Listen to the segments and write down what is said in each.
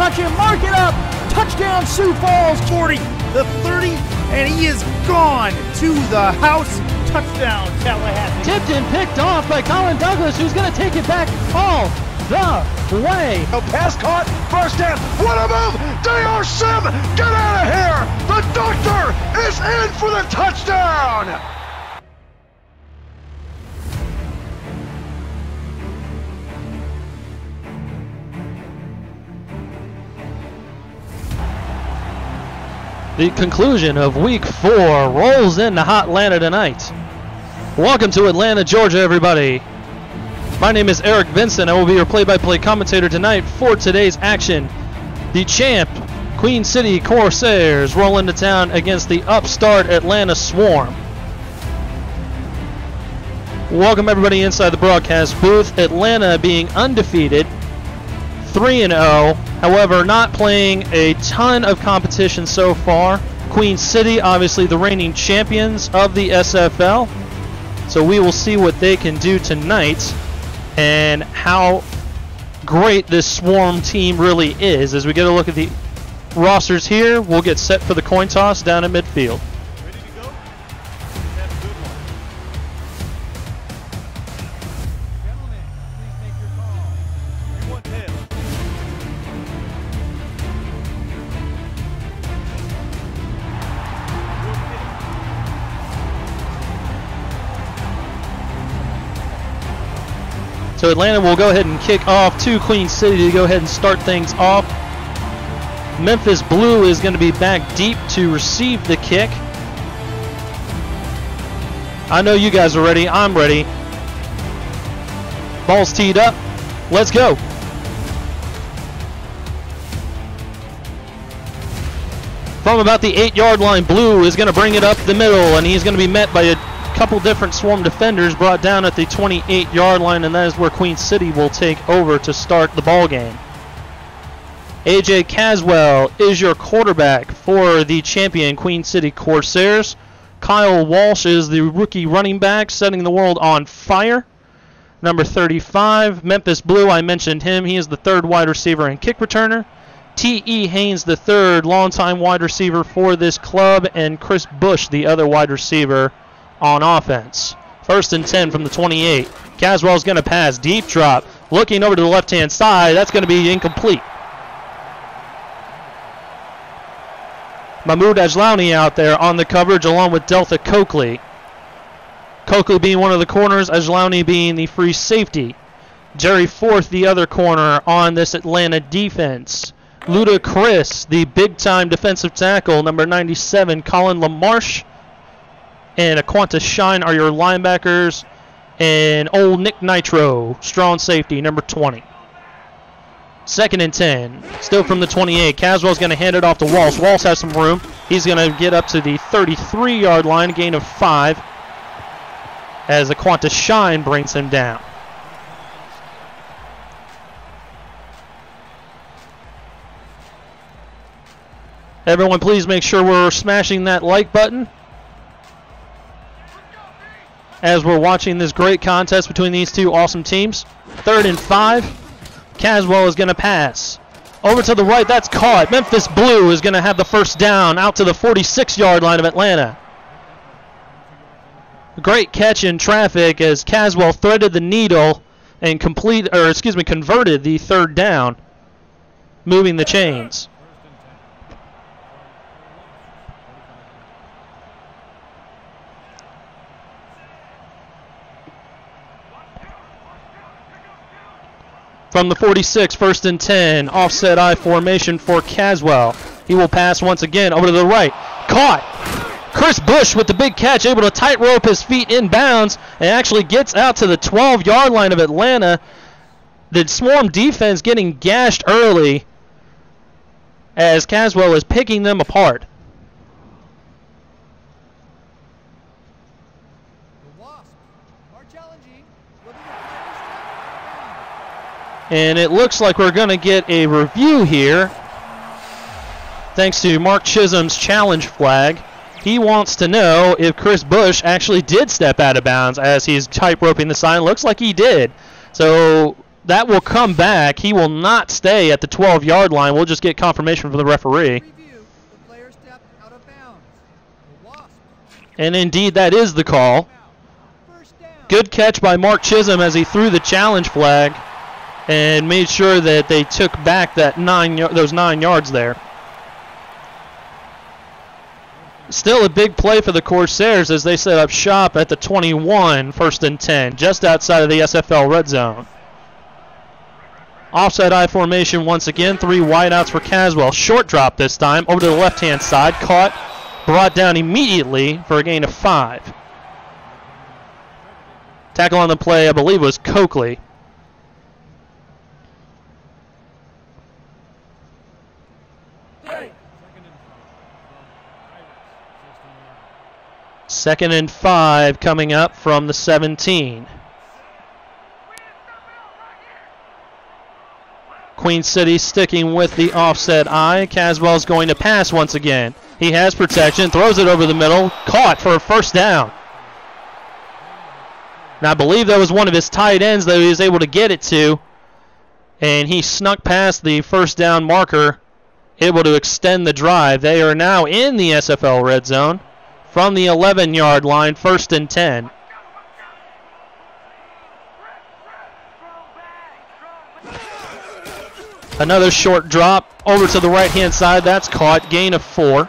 touch him. Mark it up. Touchdown, Sioux Falls. 40, the 30, and he is gone to the house. Touchdown, Tallahassee. Tipped and picked off by Colin Douglas, who's going to take it back all the way. No pass caught, first down. What a move! D.R. Sim, get out of here! The doctor is in for the touchdown! The conclusion of week 4 rolls into hot Atlanta tonight. Welcome to Atlanta, Georgia, everybody. My name is Eric Vinson. I will be your play-by-play commentator tonight for today's action. The champ, Queen City Corsairs, roll into town against the upstart Atlanta Swarm. Welcome everybody inside the broadcast booth. Atlanta being undefeated, 3-0. However, not playing a ton of competition so far. Queen City, obviously the reigning champions of the SFL. So we will see what they can do tonight and how great this Swarm team really is. As we get a look at the rosters here, we'll get set for the coin toss down at midfield. Ready to go? Have a good one. Gentlemen, please make your call. You want tail. So Atlanta will go ahead and kick off to Queen City to go ahead and start things off. Memphis Blue is going to be back deep to receive the kick. I know you guys are ready. I'm ready. Ball's teed up. Let's go. From about the 8-yard line, Blue is going to bring it up the middle, and he's going to be met by a couple different Swarm defenders brought down at the 28-yard line, and that is where Queen City will take over to start the ball game. AJ Caswell is your quarterback for the champion Queen City Corsairs. Kyle Walsh is the rookie running back, setting the world on fire. Number 35, Memphis Blue, I mentioned him. He is the third wide receiver and kick returner. T.E. Haynes, the third longtime wide receiver for this club, and Chris Bush, the other wide receiver on offense. 1st and 10 from the 28. Caswell's going to pass. Deep drop. Looking over to the left-hand side. That's going to be incomplete. Mahmoud Ajlauni out there on the coverage along with Delta Coakley. Coakley being one of the corners, Ajlauni being the free safety. Jerry Forth, the other corner on this Atlanta defense. Luda Chris, the big-time defensive tackle, number 97, Colin LaMarche. And Aquanta Shine are your linebackers. And old Nick Nitro, strong safety, number 20. 2nd and 10. Still from the 28. Caswell's going to hand it off to Walsh. Walsh has some room. He's going to get up to the 33-yard line, gain of 5. As Aquanta Shine brings him down. Everyone, please make sure we're smashing that like button as we're watching this great contest between these two awesome teams. 3rd and 5. Caswell is going to pass. Over to the right, that's caught. Memphis Blue is going to have the first down out to the 46-yard line of Atlanta. Great catch in traffic as Caswell threaded the needle and converted the 3rd down, moving the chains. From the 46, 1st and 10, offset I formation for Caswell. He will pass once again over to the right. Caught. Chris Bush with the big catch, able to tightrope his feet inbounds and actually gets out to the 12-yard line of Atlanta. The Swarm defense getting gashed early as Caswell is picking them apart. And it looks like we're going to get a review here, thanks to Mark Chisholm's challenge flag. He wants to know if Chris Bush actually did step out of bounds as he's tight roping the sign. Looks like he did. So that will come back. He will not stay at the 12-yard line. We'll just get confirmation from the referee. And indeed, that is the call. Good catch by Mark Chisholm as he threw the challenge flag and made sure that they took back that those 9 yards there. Still a big play for the Corsairs as they set up shop at the 21, 1st and 10, just outside of the SFL red zone. Offside I formation once again, 3 wideouts for Caswell. Short drop this time, over to the left-hand side, caught, brought down immediately for a gain of 5. Tackle on the play, I believe, was Coakley. Second and 5 coming up from the 17. Queen City sticking with the offset I. Caswell's going to pass once again. He has protection, throws it over the middle, caught for a 1st down. Now I believe that was one of his tight ends that he was able to get it to, and he snuck past the 1st down marker, able to extend the drive. They are now in the SFL red zone from the 11-yard line, 1st and 10. Another short drop over to the right-hand side. That's caught. Gain of 4.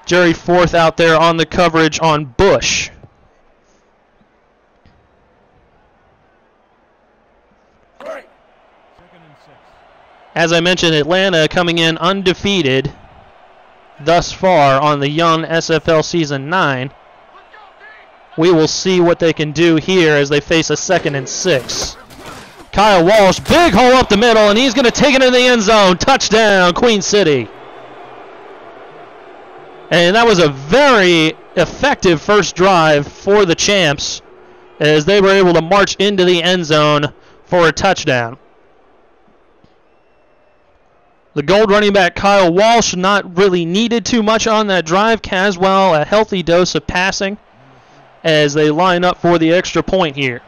Jerry Forth out there on the coverage on Bush. As I mentioned, Atlanta coming in undefeated thus far on the young SFL Season 9. We will see what they can do here as they face a 2nd and 6. Kyle Walsh, big hole up the middle, and he's going to take it in the end zone. Touchdown, Queen City. And that was a very effective first drive for the Champs as they were able to march into the end zone for a touchdown. The Gold running back Kyle Walsh not really needed too much on that drive. Caswell, a healthy dose of passing as they line up for the extra point here.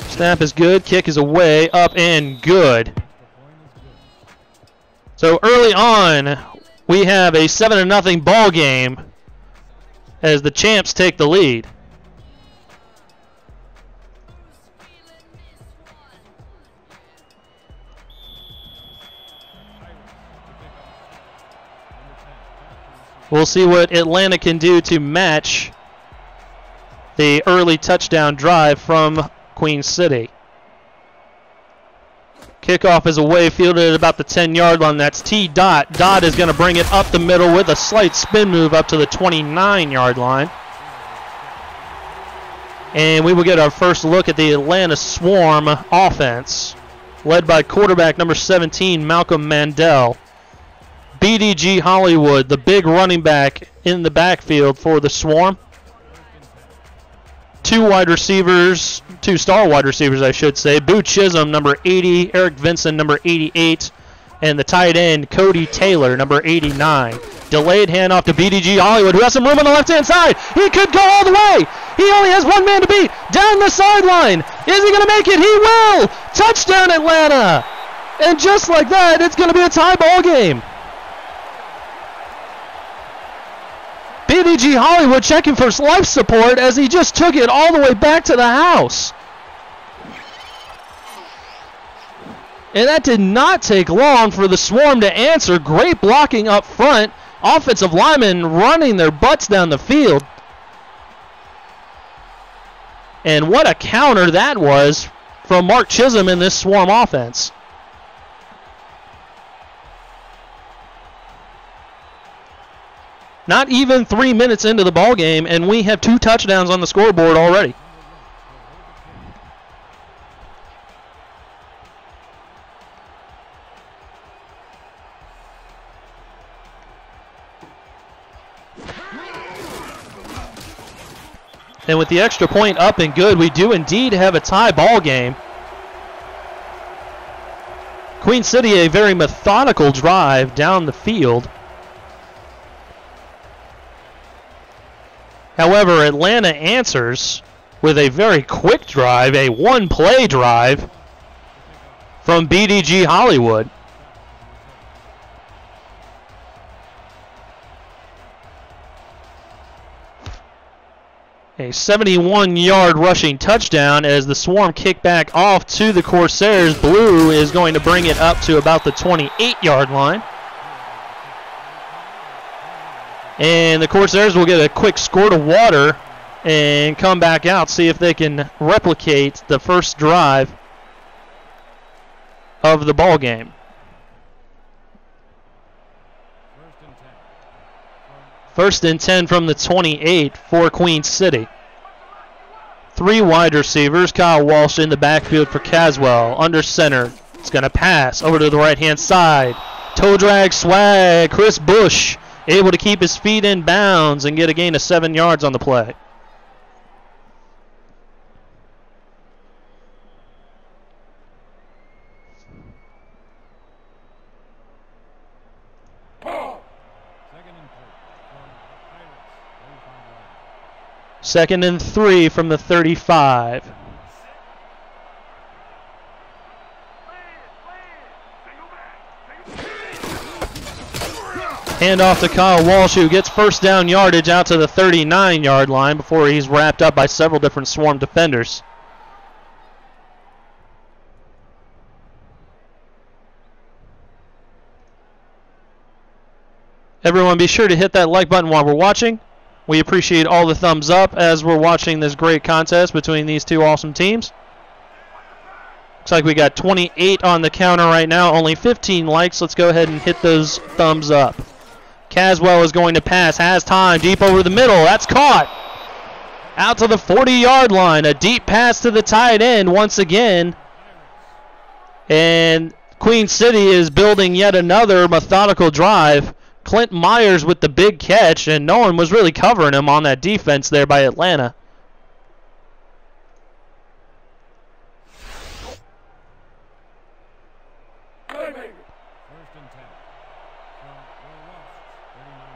Snap is good, kick is away, up and good. So early on, we have a 7-0 ball game as the Champs take the lead. We'll see what Atlanta can do to match the early touchdown drive from Queen City. Kickoff is away, fielded at about the 10-yard line. That's T. Dot. Dot is going to bring it up the middle with a slight spin move up to the 29-yard line. And we will get our first look at the Atlanta Swarm offense, led by quarterback number 17, Malcolm Mandel. BDG Hollywood, the big running back in the backfield for the Swarm. 2 wide receivers, 2 star wide receivers, I should say. Boo Chisholm, number 80. Eric Vinson, number 88. And the tight end, Cody Taylor, number 89. Delayed handoff to BDG Hollywood, who has some room on the left-hand side. He could go all the way. He only has 1 man to beat. Down the sideline. Is he going to make it? He will. Touchdown, Atlanta. And just like that, it's going to be a tie ball game. BDG Hollywood checking for life support as he just took it all the way back to the house. And that did not take long for the Swarm to answer. Great blocking up front. Offensive linemen running their butts down the field. And what a counter that was from Mark Chisholm in this Swarm offense. Not even 3 minutes into the ball game, and we have 2 touchdowns on the scoreboard already. And with the extra point up and good, we do indeed have a tie ball game. Queen City, a very methodical drive down the field. However, Atlanta answers with a very quick drive, a one-play drive from BDG Hollywood. A 71-yard rushing touchdown as the Swarm kick back off to the Corsairs. Blue is going to bring it up to about the 28-yard line. And the Corsairs will get a quick squirt of water and come back out, see if they can replicate the first drive of the ball game. First and 10 from the 28 for Queen City. 3 wide receivers. Kyle Walsh in the backfield for Caswell. Under center. It's going to pass over to the right-hand side. Toe drag swag. Chris Bush able to keep his feet in bounds and get a gain of 7 yards on the play. Second and 3 from the 35. Hand off to Kyle Walsh, who gets first down yardage out to the 39-yard line before he's wrapped up by several different Swarm defenders. Everyone, be sure to hit that like button while we're watching. We appreciate all the thumbs up as we're watching this great contest between these two awesome teams. Looks like we got 28 on the counter right now, only 15 likes. Let's go ahead and hit those thumbs up. Caswell is going to pass, has time, deep over the middle. That's caught. Out to the 40-yard line. A deep pass to the tight end once again. And Queen City is building yet another methodical drive. Clint Myers with the big catch, and no one was really covering him on that defense there by Atlanta.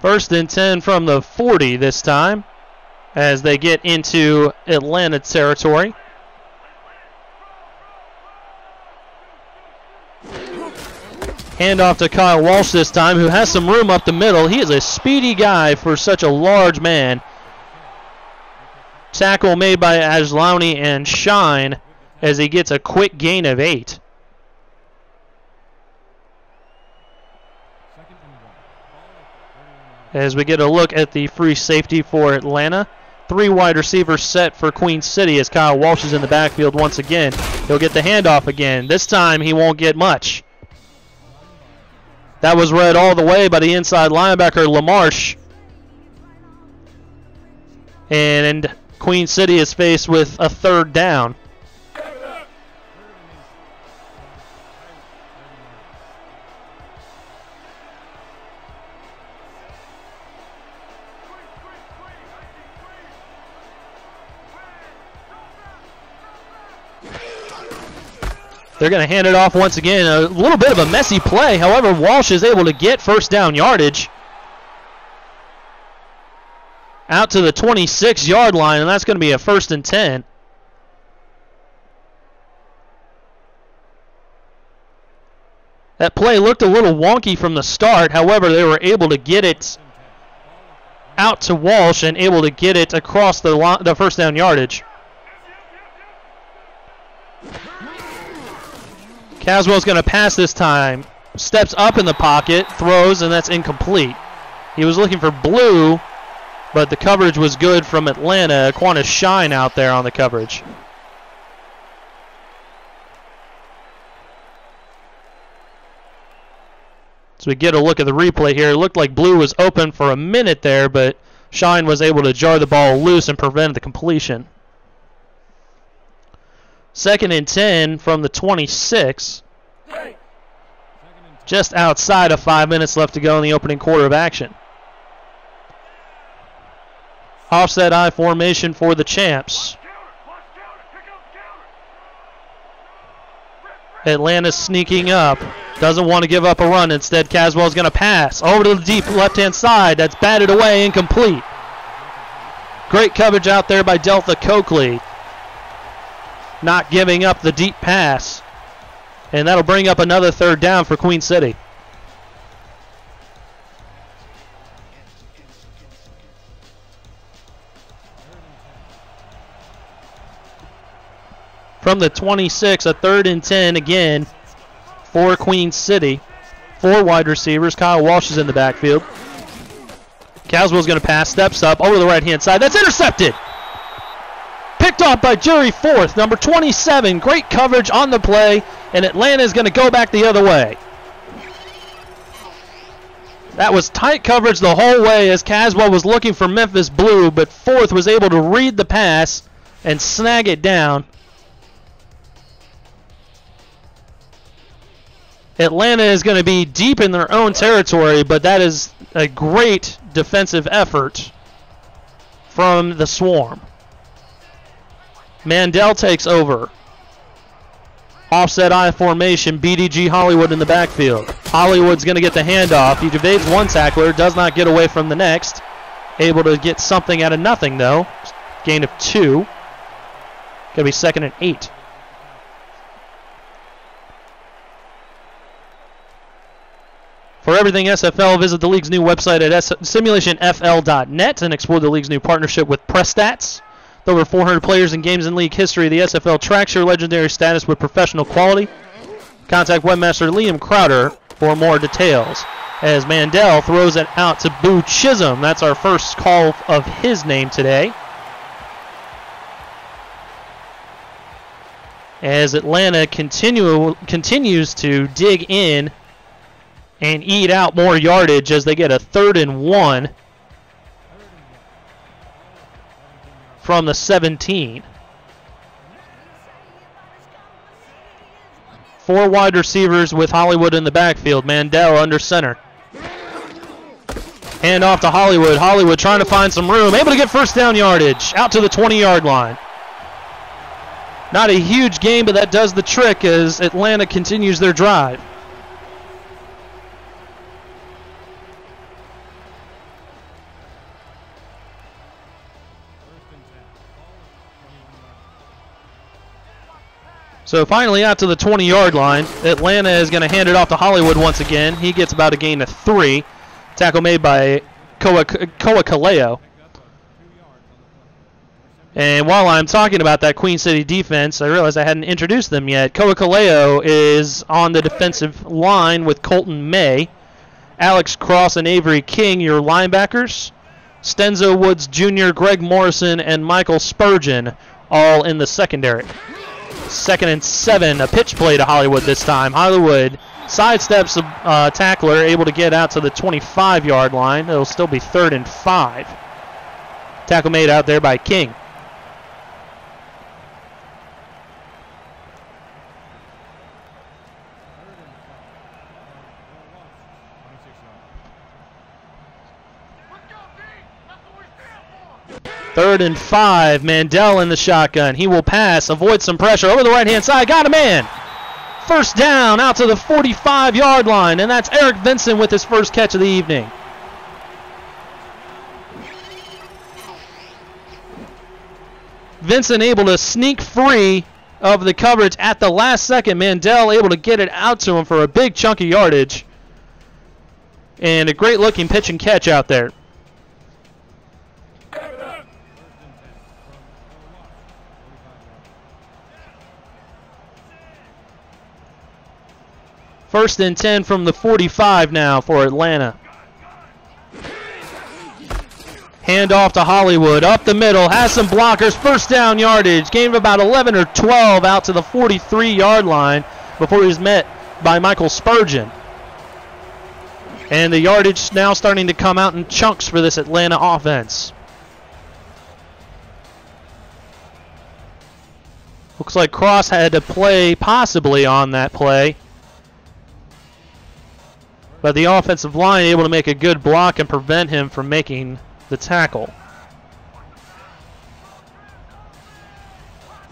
First and 10 from the 40 this time as they get into Atlanta territory. Handoff to Kyle Walsh this time, who has some room up the middle. He is a speedy guy for such a large man. Tackle made by Ajlani and Shine as he gets a quick gain of 8. As we get a look at the free safety for Atlanta. 3 wide receivers set for Queen City as Kyle Walsh is in the backfield once again. He'll get the handoff again. This time he won't get much. That was read all the way by the inside linebacker, LaMarche. And Queen City is faced with a 3rd down. They're going to hand it off once again. A little bit of a messy play. However, Walsh is able to get first down yardage out to the 26-yard line, and that's going to be a 1st and 10. That play looked a little wonky from the start. However, they were able to get it out to Walsh and able to get it across the first down yardage. Caswell's going to pass this time. Steps up in the pocket, throws, and that's incomplete. He was looking for Blue, but the coverage was good from Atlanta. Quanah Shine out there on the coverage. So we get a look at the replay here. It looked like Blue was open for a minute there, but Shine was able to jar the ball loose and prevent the completion. 2nd and 10 from the 26. Just outside of 5 minutes left to go in the opening quarter of action. Offset I formation for the champs. Atlanta's sneaking up. Doesn't want to give up a run. Instead, Caswell's going to pass over to the deep left-hand side. That's batted away, incomplete. Great coverage out there by Delta Coakley. Not giving up the deep pass. And that'll bring up another third down for Queen City. From the 26, a 3rd and 10 again for Queen City. 4 wide receivers. Kyle Walsh is in the backfield. Caswell's going to pass, steps up over the right-hand side. That's intercepted. Picked off by Jerry Forth, number 27. Great coverage on the play, and Atlanta is going to go back the other way. That was tight coverage the whole way as Caswell was looking for Memphis Blue, but Forth was able to read the pass and snag it down. Atlanta is going to be deep in their own territory, but that is a great defensive effort from the Swarm. Mandel takes over. Offset I formation, BDG Hollywood in the backfield. Hollywood's going to get the handoff. He evades one tackler, does not get away from the next. Able to get something out of nothing, though. Gain of 2. Going to be 2nd and 8. For everything SFL, visit the league's new website at simulationfl.net and explore the league's new partnership with PressStats. With over 400 players and games in league history, the SFL tracks your legendary status with professional quality. Contact webmaster Liam Crowder for more details. As Mandel throws it out to Boo Chisholm. That's our first call of his name today. As Atlanta continues to dig in and eat out more yardage as they get a 3rd and 1 from the 17. 4 wide receivers with Hollywood in the backfield. Mandel under center. Hand off to Hollywood. Hollywood trying to find some room. Able to get first down yardage out to the 20-yard line. Not a huge gain, but that does the trick as Atlanta continues their drive. So finally out to the 20-yard line. Atlanta is going to hand it off to Hollywood once again. He gets about a gain of 3. Tackle made by Koa Kaleo. And while I'm talking about that Queen City defense, I realized I hadn't introduced them yet. Koa Kaleo is on the defensive line with Colton May. Alex Cross and Avery King, your linebackers. Stenzo Woods Jr., Greg Morrison, and Michael Spurgeon all in the secondary. 2nd and 7, a pitch play to Hollywood this time. Hollywood sidesteps a tackler, able to get out to the 25-yard line. It'll still be 3rd and 5. Tackle made out there by King. Third and 5, Mandel in the shotgun. He will pass, avoid some pressure over the right-hand side. Got a man. First down out to the 45-yard line, and that's Eric Vinson with his first catch of the evening. Vinson able to sneak free of the coverage at the last second. Mandel able to get it out to him for a big chunk of yardage. And a great-looking pitch and catch out there. First and 10 from the 45 now for Atlanta. Hand off to Hollywood, up the middle, has some blockers, first down yardage. Gain of about 11 or 12 out to the 43-yard line before he was met by Michael Spurgeon. And the yardage now starting to come out in chunks for this Atlanta offense. Looks like Cross had to play possibly on that play. But the offensive line able to make a good block and prevent him from making the tackle.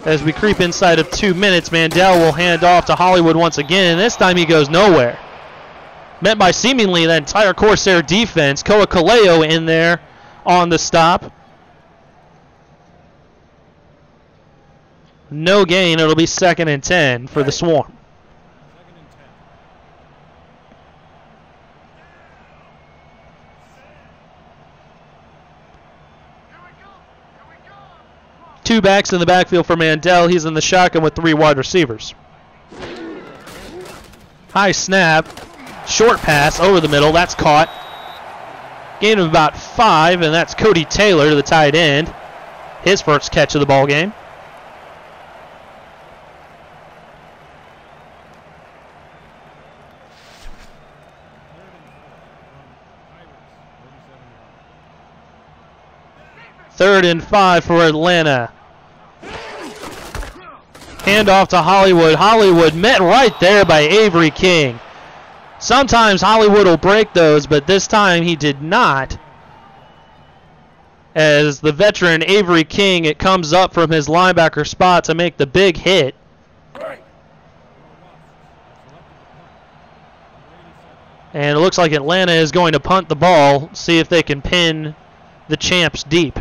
As we creep inside of 2 minutes, Mandel will hand off to Hollywood once again, and this time he goes nowhere. Met by seemingly the entire Corsair defense. Koa Kaleo in there on the stop. No gain. It'll be 2nd and 10 for the Swarm. Two backs in the backfield for Mandel. He's in the shotgun with 3 wide receivers. High snap. Short pass over the middle. That's caught. Gain of about 5, and that's Cody Taylor, the tight end. His first catch of the ball game. Third and 5 for Atlanta. Handoff to Hollywood. Hollywood met right there by Avery King. Sometimes Hollywood will break those, but this time he did not. As the veteran Avery King, it comes up from his linebacker spot to make the big hit. And it looks like Atlanta is going to punt the ball, see if they can pin the champs deep.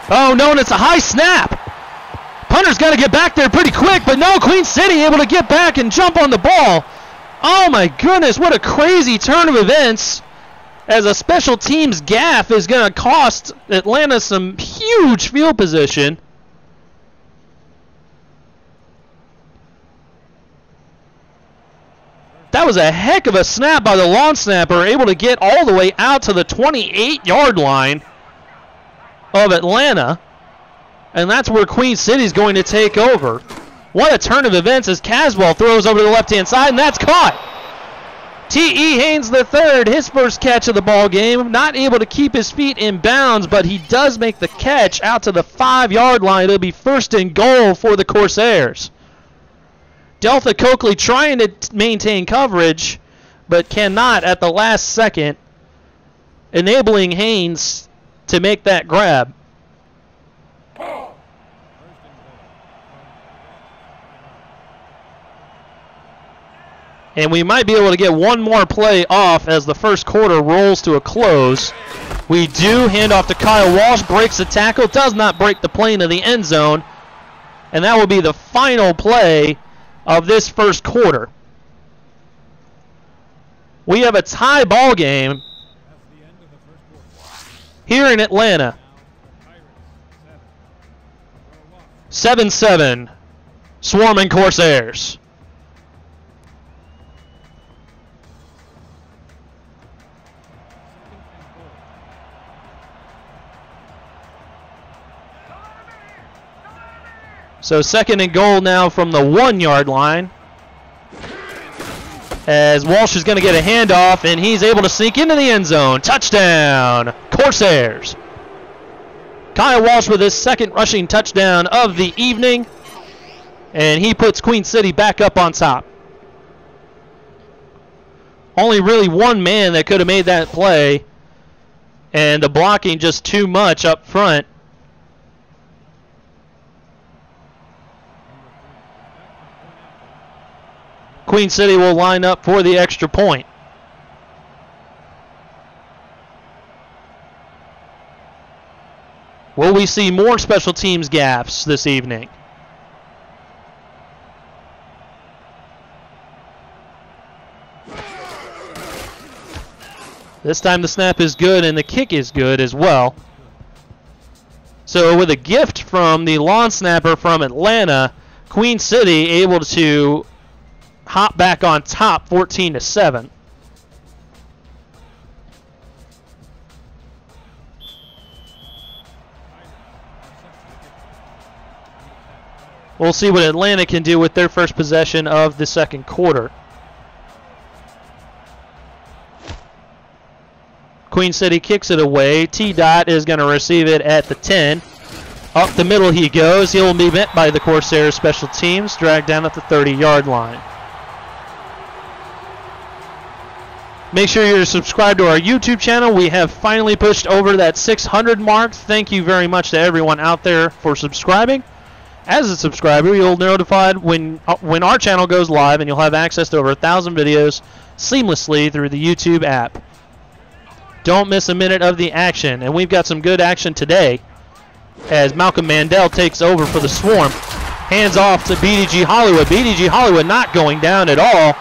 Oh no, and it's a high snap. Punter's got to get back there pretty quick, but no, Queen City able to get back and jump on the ball. Oh my goodness, what a crazy turn of events, as a special teams gaffe is going to cost Atlanta some huge field position. That was a heck of a snap by the long snapper, able to get all the way out to the 28-yard line of Atlanta. And that's where Queen City's going to take over. What a turn of events as Caswell throws over to the left-hand side, and that's caught. T.E. Haynes III, his first catch of the ball game, not able to keep his feet in bounds, but he does make the catch out to the 5-yard line. It'll be 1st and goal for the Corsairs. Delta Coakley trying to maintain coverage, but cannot at the last second, enabling Haynes to make that grab. And we might be able to get one more play off as the first quarter rolls to a close. We do. Hand off to Kyle Walsh, breaks the tackle, does not break the plane of the end zone. And that will be the final play of this first quarter. We have a tie ball game here in Atlanta. 7-7, Swarming Corsairs. So 2nd and goal now from the 1-yard line. As Walsh is going to get a handoff, and he's able to sneak into the end zone. Touchdown, Corsairs. Kyle Walsh with his 2nd rushing touchdown of the evening. And he puts Queen City back up on top. Only really one man that could have made that play. And the blocking just too much up front. Queen City will line up for the extra point. Will we see more special teams gaffes this evening? This time the snap is good and the kick is good as well. So with a gift from the lawn snapper from Atlanta, Queen City able to hop back on top 14-7. We'll see what Atlanta can do with their first possession of the second quarter. Queen City kicks it away. T-Dot is going to receive it at the 10. Up the middle he goes. He'll be met by the Corsairs special teams, dragged down at the 30-yard line. Make sure you're subscribed to our YouTube channel. We have finally pushed over that 600 mark. Thank you very much to everyone out there for subscribing. As a subscriber, you'll be notified when our channel goes live, and you'll have access to over 1,000 videos seamlessly through the YouTube app. Don't miss a minute of the action, and we've got some good action today as Malcolm Mandel takes over for the Swarm. Hands off to BDG Hollywood. BDG Hollywood not going down at all.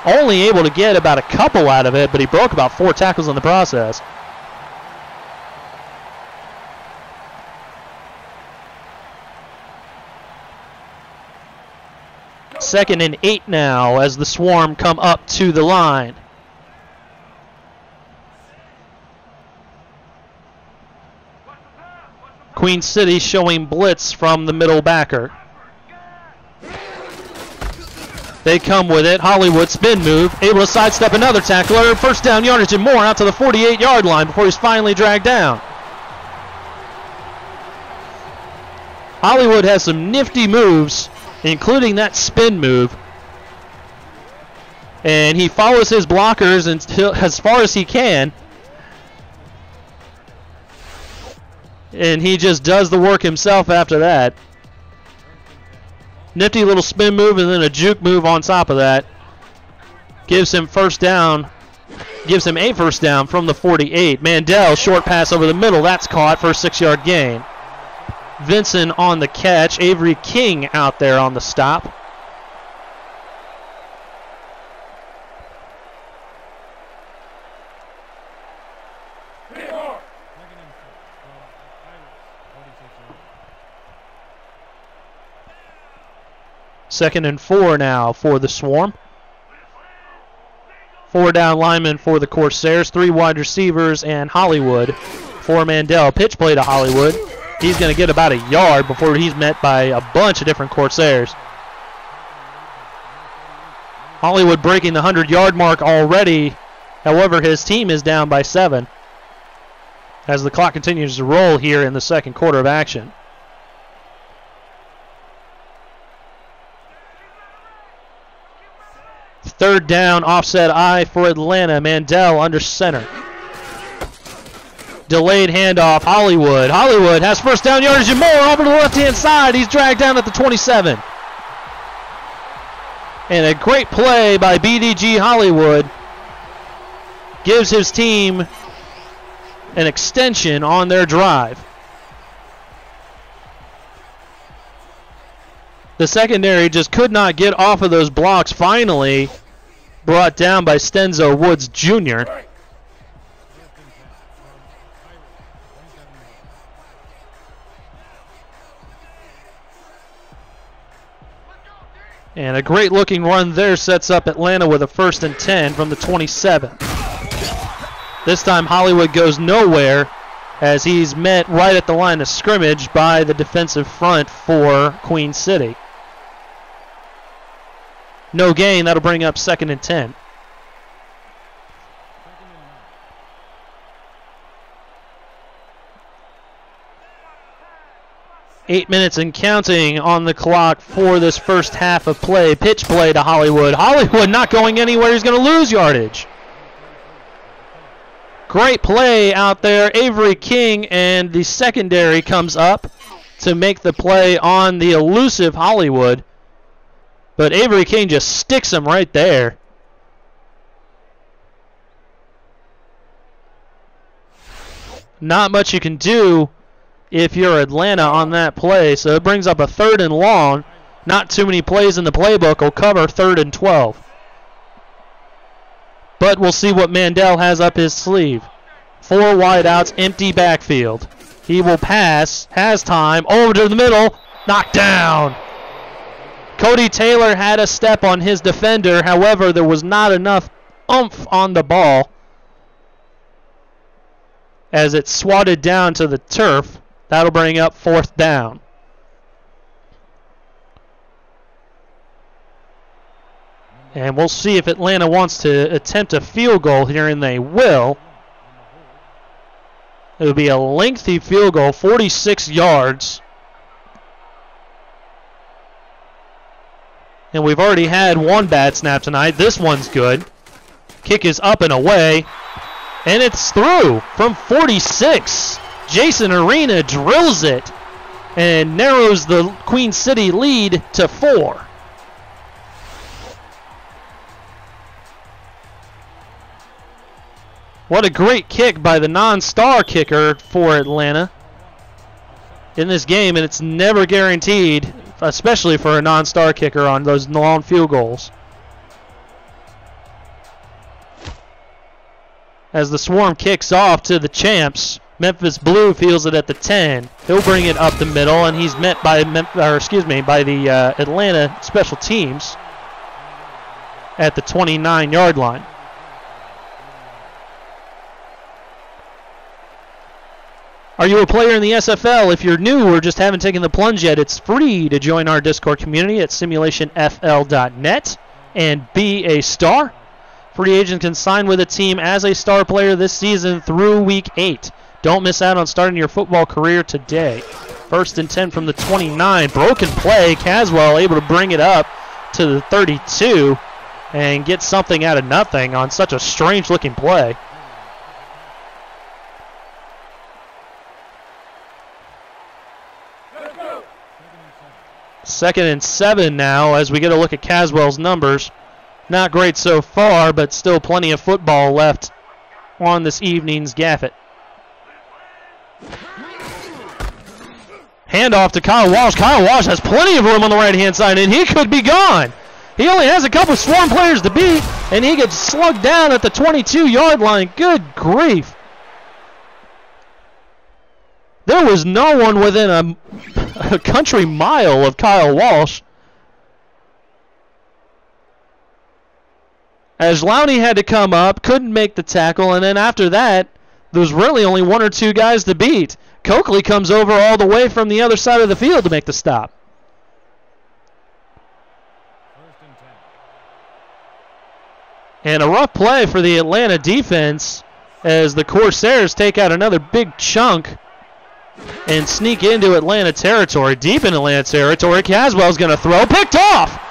Only able to get about a couple out of it, but he broke about 4 tackles in the process. Second and 8 now as the Swarm come up to the line. Queen City showing blitz from the middle backer. They come with it. Hollywood spin move, able to sidestep another tackler. First down yardage and more out to the 48-yard line before he's finally dragged down. Hollywood has some nifty moves, including that spin move. And he follows his blockers until as far as he can. And he just does the work himself after that. Nifty little spin move and then a juke move on top of that. Gives him first down. Gives him a first down from the 48. Mandel, short pass over the middle. That's caught for a 6-yard gain. Vinson on the catch. Avery King out there on the stop. Second and 4 now for the Swarm. 4 down linemen for the Corsairs, 3 wide receivers, and Hollywood for Mandel. Pitch play to Hollywood. He's going to get about a yard before he's met by a bunch of different Corsairs. Hollywood breaking the 100-yard mark already. However, his team is down by 7 as the clock continues to roll here in the second quarter of action. Third down, offset I for Atlanta. Mandel under center. Delayed handoff, Hollywood. Hollywood has first down yardage and more over to the left-hand side. He's dragged down at the 27. And a great play by BDG Hollywood gives his team an extension on their drive. The secondary just could not get off of those blocks. Finally brought down by Stenzo Woods Jr. And a great looking run there sets up Atlanta with a 1st and 10 from the 27. This time Hollywood goes nowhere as he's met right at the line of scrimmage by the defensive front for Queen City. No gain. That'll bring up 2nd and 10. Eight minutes and counting on the clock for this first half of play. Pitch play to Hollywood. Hollywood not going anywhere. He's going to lose yardage. Great play out there. Avery King and the secondary comes up to make the play on the elusive Hollywood. But Avery King just sticks him right there. Not much you can do if you're Atlanta on that play. So it brings up a 3rd and long. Not too many plays in the playbook will cover 3rd and 12. But we'll see what Mandel has up his sleeve. 4 wideouts, empty backfield. He will pass, has time, over to the middle, knocked down. Cody Taylor had a step on his defender. However, there was not enough oomph on the ball as it swatted down to the turf. That'll bring up 4th down. And we'll see if Atlanta wants to attempt a field goal here, and they will. It'll be a lengthy field goal, 46 yards. And we've already had one bad snap tonight. This one's good. Kick is up and away, and it's through from 46. Jason Arena drills it and narrows the Queen City lead to 4. What a great kick by the non-star kicker for Atlanta in this game, and it's never guaranteed, especially for a non-star kicker on those long field goals. As the Swarm kicks off to the champs, Memphis Blue feels it at the 10. He'll bring it up the middle, and he's met by the Atlanta special teams at the 29-yard line. Are you a player in the SFL? If you're new or just haven't taken the plunge yet, it's free to join our Discord community at simulationfl.net and be a star. Free agents can sign with a team as a star player this season through Week 8. Don't miss out on starting your football career today. 1st and 10 from the 29. Broken play. Caswell able to bring it up to the 32 and get something out of nothing on such a strange-looking play. Second and 7 now as we get a look at Caswell's numbers. Not great so far, but still plenty of football left on this evening's gaffe. Handoff to Kyle Walsh. Kyle Walsh has plenty of room on the right-hand side, and he could be gone. He only has a couple Swarm players to beat, and he gets slugged down at the 22-yard line. Good grief. There was no one within a country mile of Kyle Walsh. As Lowney had to come up, couldn't make the tackle, and then after that, there was really only 1 or 2 guys to beat. Coakley comes over all the way from the other side of the field to make the stop. And a rough play for the Atlanta defense as the Corsairs take out another big chunk and sneak into Atlanta territory. Deep in Atlanta territory, Caswell's going to throw. Picked off!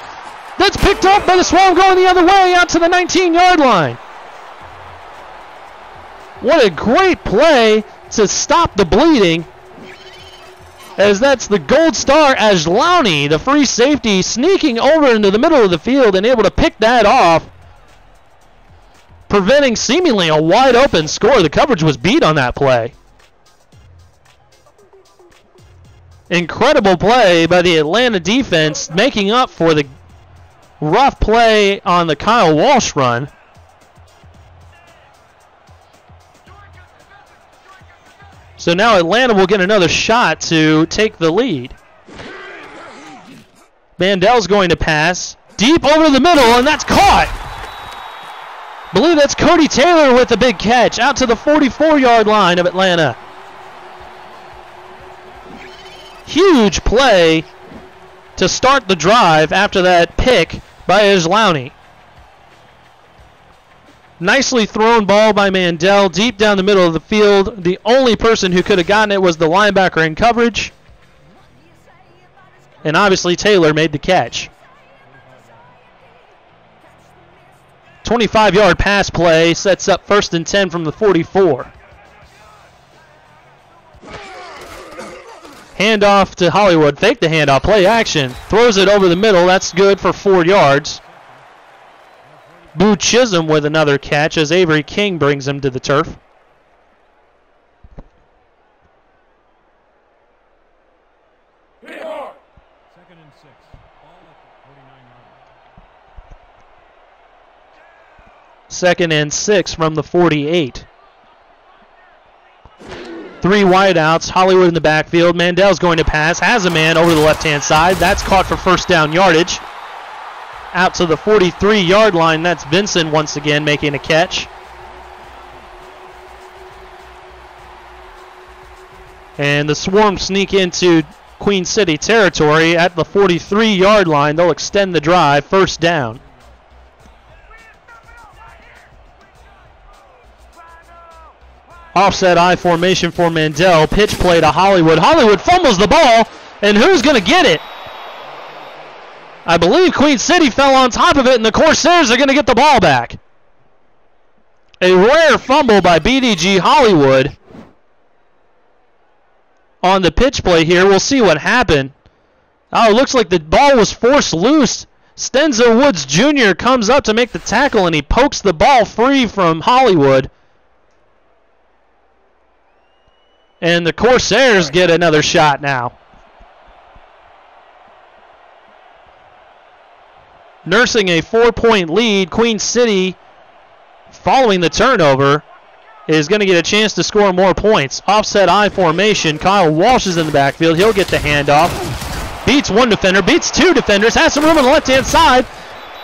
That's picked off by the Swarm going the other way out to the 19-yard line. What a great play to stop the bleeding, as that's the Gold Star Ajlani, the free safety, sneaking over into the middle of the field and able to pick that off, preventing seemingly a wide-open score. The coverage was beat on that play. Incredible play by the Atlanta defense, making up for the rough play on the Kyle Walsh run. So now Atlanta will get another shot to take the lead. Mandel's going to pass deep over the middle, and that's caught. I believe that's Cody Taylor with a big catch out to the 44-yard line of Atlanta. Huge play to start the drive after that pick by Ajlani. Nicely thrown ball by Mandel deep down the middle of the field. The only person who could have gotten it was the linebacker in coverage. And obviously Taylor made the catch. 25-yard pass play sets up 1st and 10 from the 44. Handoff to Hollywood. Fake the handoff. Play action. Throws it over the middle. That's good for 4 yards. Boo Chisholm with another catch as Avery King brings him to the turf. Second and 6 from the 48. 3 wideouts. Hollywood in the backfield. Mandel's going to pass. Has a man over the left-hand side. That's caught for 1st down yardage. Out to the 43-yard line. That's Vinson once again making a catch. And the Swarm sneak into Queen City territory at the 43-yard line. They'll extend the drive. 1st down. Offset I formation for Mandel. Pitch play to Hollywood. Hollywood fumbles the ball, and who's going to get it? I believe Queen City fell on top of it, and the Corsairs are going to get the ball back. A rare fumble by BDG Hollywood on the pitch play here. We'll see what happened. Oh, it looks like the ball was forced loose. Stenzo Woods Jr. comes up to make the tackle, and he pokes the ball free from Hollywood. And the Corsairs get another shot now. Nursing a 4-point lead, Queen City, following the turnover, is going to get a chance to score more points. Offset I formation. Kyle Walsh is in the backfield. He'll get the handoff. Beats one defender, beats two defenders, has some room on the left-hand side.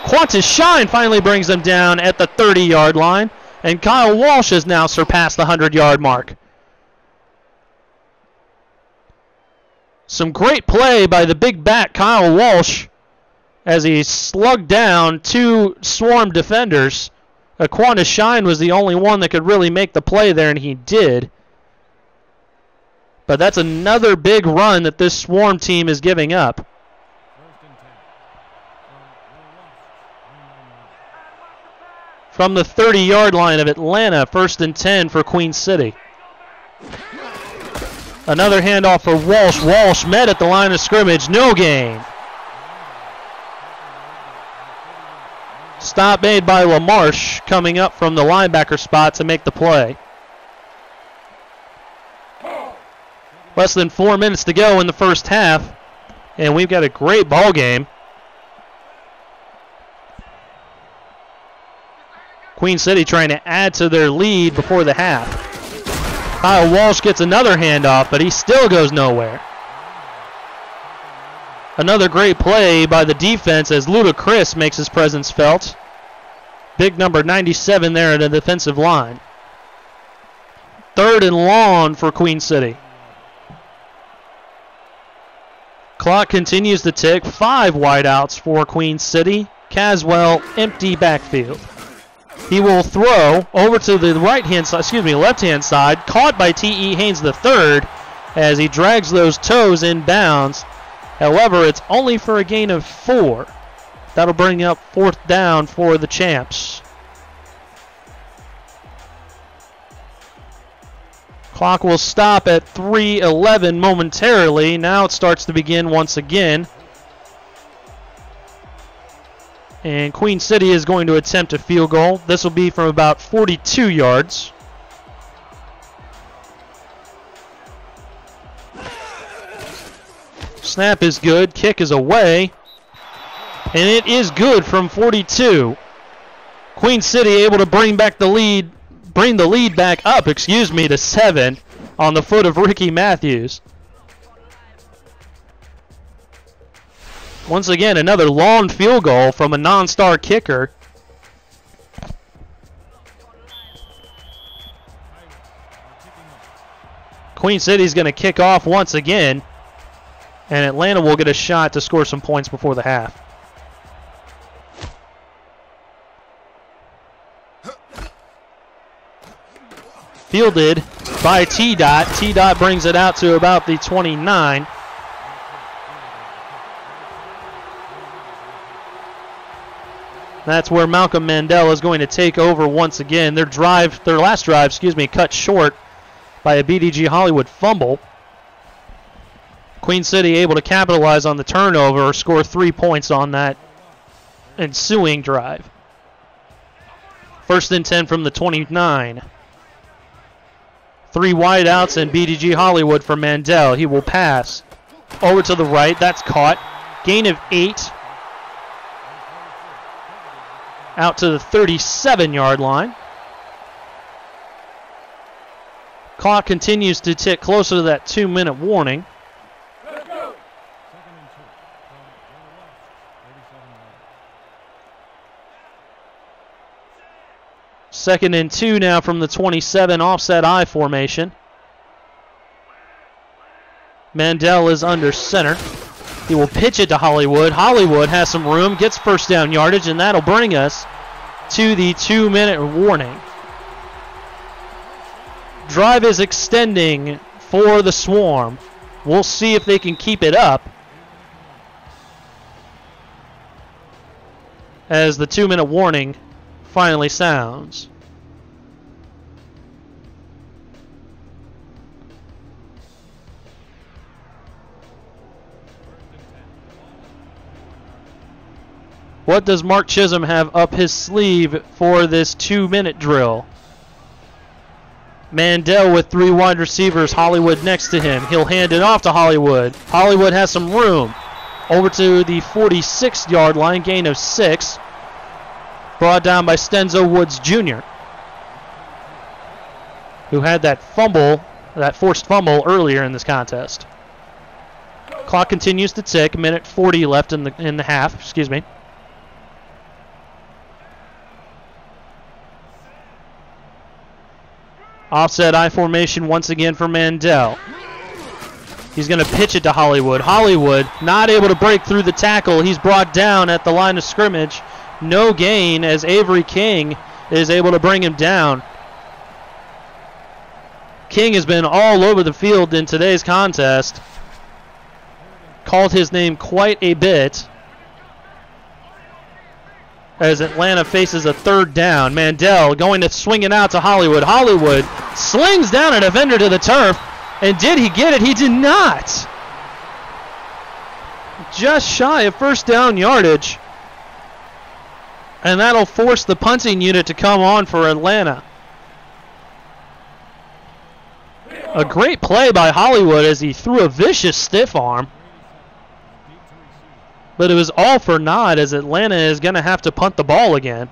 Qantas Shine finally brings them down at the 30-yard line, and Kyle Walsh has now surpassed the 100-yard mark. Some great play by the big back, Kyle Walsh, as he slugged down two swarm defenders. Qantas Shine was the only one that could really make the play there, and he did. But that's another big run that this swarm team is giving up. From the 30-yard line of Atlanta, 1st and 10 for Queen City. Another handoff for Walsh. Walsh met at the line of scrimmage. No gain. Stop made by LaMarche coming up from the linebacker spot to make the play. Less than 4 minutes to go in the first half, and we've got a great ball game. Queen City trying to add to their lead before the half. Kyle Walsh gets another handoff, but he still goes nowhere. Another great play by the defense as Ludacris makes his presence felt. Big number 97 there at the defensive line. 3rd and long for Queen City. Clock continues to tick. 5 wideouts for Queen City. Caswell, empty backfield. He will throw over to the left-hand side. Caught by T.E. Haynes III as he drags those toes in bounds. However, it's only for a gain of 4. That'll bring up 4th down for the Champs. Clock will stop at 3:11 momentarily. Now it starts to begin once again. And Queen City is going to attempt a field goal. This will be from about 42 yards. Snap is good. Kick is away. And it is good from 42. Queen City able to bring the lead back up, to 7 on the foot of Ricky Matthews. Once again, another long field goal from a non-star kicker. Queen City's going to kick off once again, and Atlanta will get a shot to score some points before the half. Fielded by T-Dot. T-Dot brings it out to about the 29. That's where Malcolm Mandel is going to take over once again. Their last drive, cut short by a BDG Hollywood fumble. Queen City able to capitalize on the turnover, score 3 points on that ensuing drive. 1st and 10 from the 29. 3 wideouts and BDG Hollywood for Mandel. He will pass over to the right. That's caught. Gain of 8. Out to the 37-yard line. Clock continues to tick closer to that 2-minute warning. Second and 2 now from the 27, offset I formation. Mandel is under center. He will pitch it to Hollywood. Hollywood has some room, gets first down yardage, and that'll bring us to the 2-minute warning. Drive is extending for the Swarm. We'll see if they can keep it up as the 2-minute warning finally sounds. What does Mark Chisholm have up his sleeve for this 2-minute drill? Mandel with 3 wide receivers, Hollywood next to him. He'll hand it off to Hollywood. Hollywood has some room. Over to the 46-yard line, gain of 6. Brought down by Stenzo Woods Jr., who had that fumble, that forced fumble earlier in this contest. Clock continues to tick. 1:40 left in the half. Excuse me. Offset I formation once again for Mandel. He's going to pitch it to Hollywood. Hollywood not able to break through the tackle. He's brought down at the line of scrimmage. No gain as Avery King is able to bring him down. King has been all over the field in today's contest. Called his name quite a bit as Atlanta faces a 3rd down. Mandel going to swing it out to Hollywood. Hollywood slings down a defender to the turf. And did he get it? He did not. Just shy of 1st down yardage. And that'll force the punting unit to come on for Atlanta. A great play by Hollywood as he threw a vicious stiff arm. But it was all for naught as Atlanta is going to have to punt the ball again.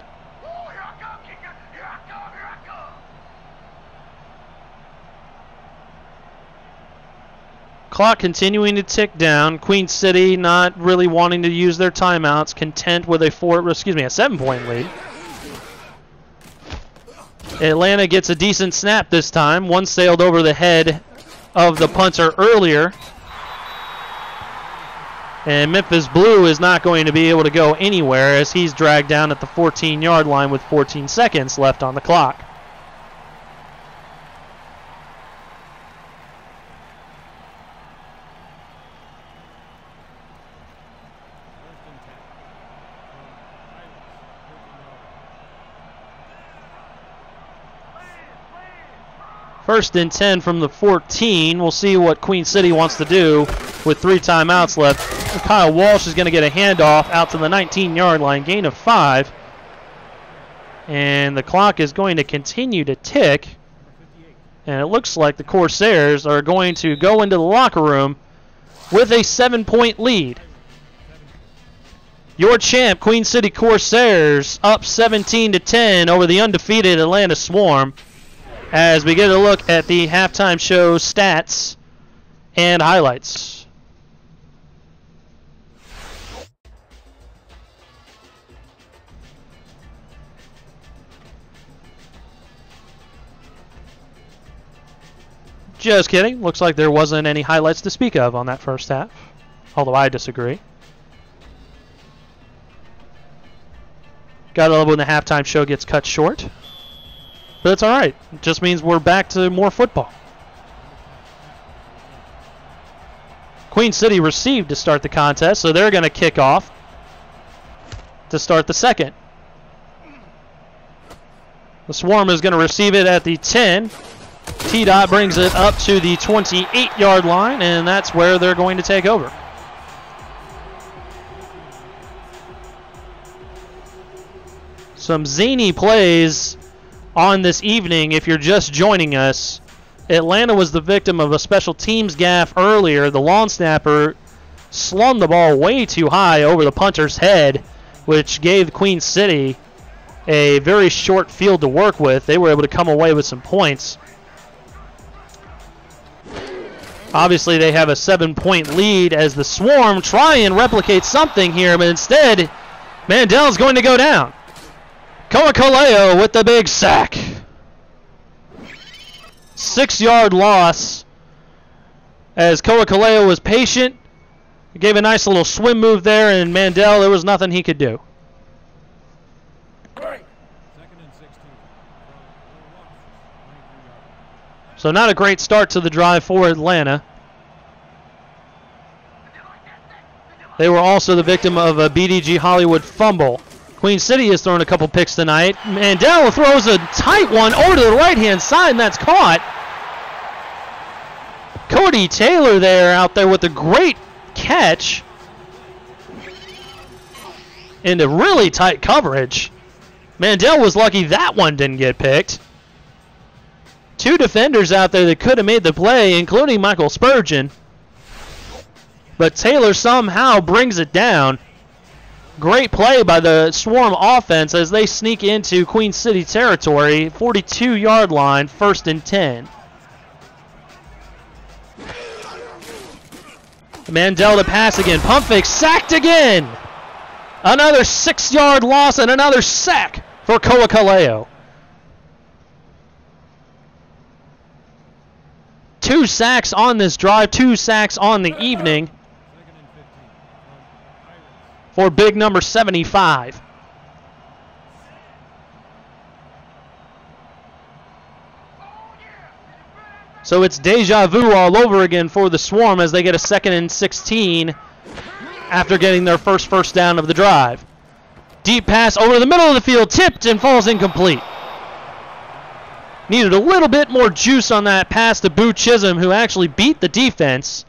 Clock continuing to tick down. Queen City not really wanting to use their timeouts, content with a 7-point lead. Atlanta gets a decent snap this time. One sailed over the head of the punter earlier. And Memphis Blue is not going to be able to go anywhere as he's dragged down at the 14-yard line with 14 seconds left on the clock. First and 10 from the 14. We'll see what Queen City wants to do with 3 timeouts left. Kyle Walsh is going to get a handoff out to the 19-yard line, gain of 5. And the clock is going to continue to tick. And it looks like the Corsairs are going to go into the locker room with a 7-point lead. Your champ, Queen City Corsairs, up 17-10 over the undefeated Atlanta Swarm. As we get a look at the halftime show stats and highlights. Just kidding. Looks like there wasn't any highlights to speak of on that first half, although I disagree. Gotta love when the halftime show gets cut short. But that's all right. It just means we're back to more football. Queen City received to start the contest, so they're going to kick off to start the second. The Swarm is going to receive it at the 10. T-Dot brings it up to the 28-yard line, and that's where they're going to take over. Some zany plays on this evening. If you're just joining us, Atlanta was the victim of a special teams gaffe earlier. The long snapper slung the ball way too high over the punter's head, which gave Queen City a very short field to work with. They were able to come away with some points. Obviously, they have a 7-point lead as the Swarm try and replicate something here, but instead, Mandel's going to go down. Koakaleo with the big sack. 6-yard loss as Koakaleo was patient. He gave a nice little swim move there, and Mandel, there was nothing he could do. So not a great start to the drive for Atlanta. They were also the victim of a BDG Hollywood fumble. Queen City has thrown a couple picks tonight. Mandel throws a tight one over to the right-hand side, and that's caught. Cody Taylor there out there with a great catch. into really tight coverage. Mandel was lucky that one didn't get picked. Two defenders out there that could have made the play, including Michael Spurgeon. But Taylor somehow brings it down. Great play by the Swarm offense as they sneak into Queen City territory, 42-yard line, 1st and 10. Mandel to pass again. Pump fake, sacked again. Another 6-yard loss and another sack for Koakaleo. 2 sacks on this drive, 2 sacks on the evening for big number 75. So it's deja vu all over again for the Swarm as they get a 2nd and 16 after getting their first down of the drive. Deep pass over the middle of the field, tipped and falls incomplete. Needed a little bit more juice on that pass to Boo Chisholm, who actually beat the defense.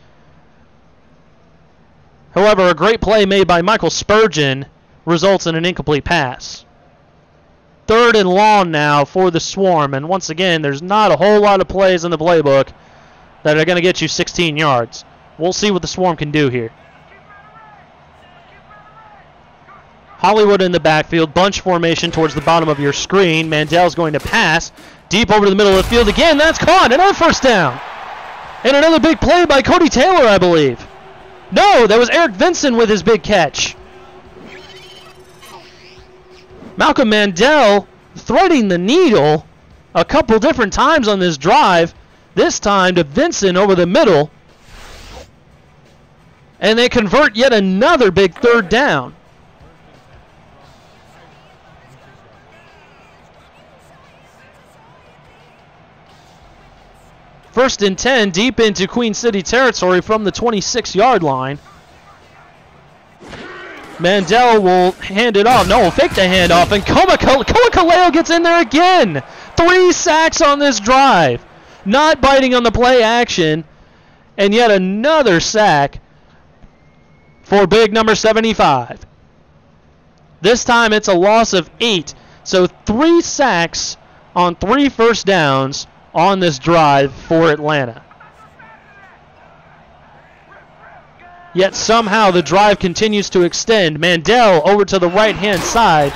However, a great play made by Michael Spurgeon results in an incomplete pass. 3rd and long now for the Swarm, and once again, there's not a whole lot of plays in the playbook that are going to get you 16 yards. We'll see what the Swarm can do here. Hollywood in the backfield, bunch formation towards the bottom of your screen. Mandel's going to pass deep over to the middle of the field again. That's caught. Another 1st down. And another big play by Cody Taylor, I believe. No, that was Eric Vinson with his big catch. Malcolm Mandel threading the needle a couple different times on this drive. This time to Vinson over the middle. And they convert yet another big 3rd down. First and 10, deep into Queen City territory from the 26-yard line. Mandel will hand it off. No, fake the handoff, and Koakaleo gets in there again. 3 sacks on this drive. Not biting on the play action, and yet another sack for big number 75. This time it's a loss of 8, so 3 sacks on 3 first downs on this drive for Atlanta. Yet somehow the drive continues to extend. Mandel over to the right-hand side.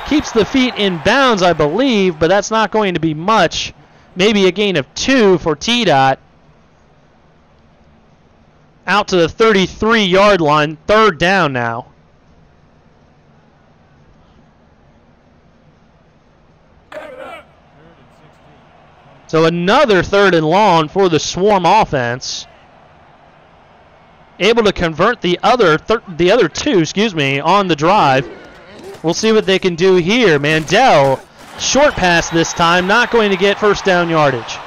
Keeps the feet in bounds, I believe, but that's not going to be much. Maybe a gain of 2 for T-Dot. Out to the 33-yard line. 3rd down now. So another 3rd and long for the Swarm offense. Able to convert the other 2, on the drive. We'll see what they can do here. Mandel, short pass this time, not going to get 1st down yardage.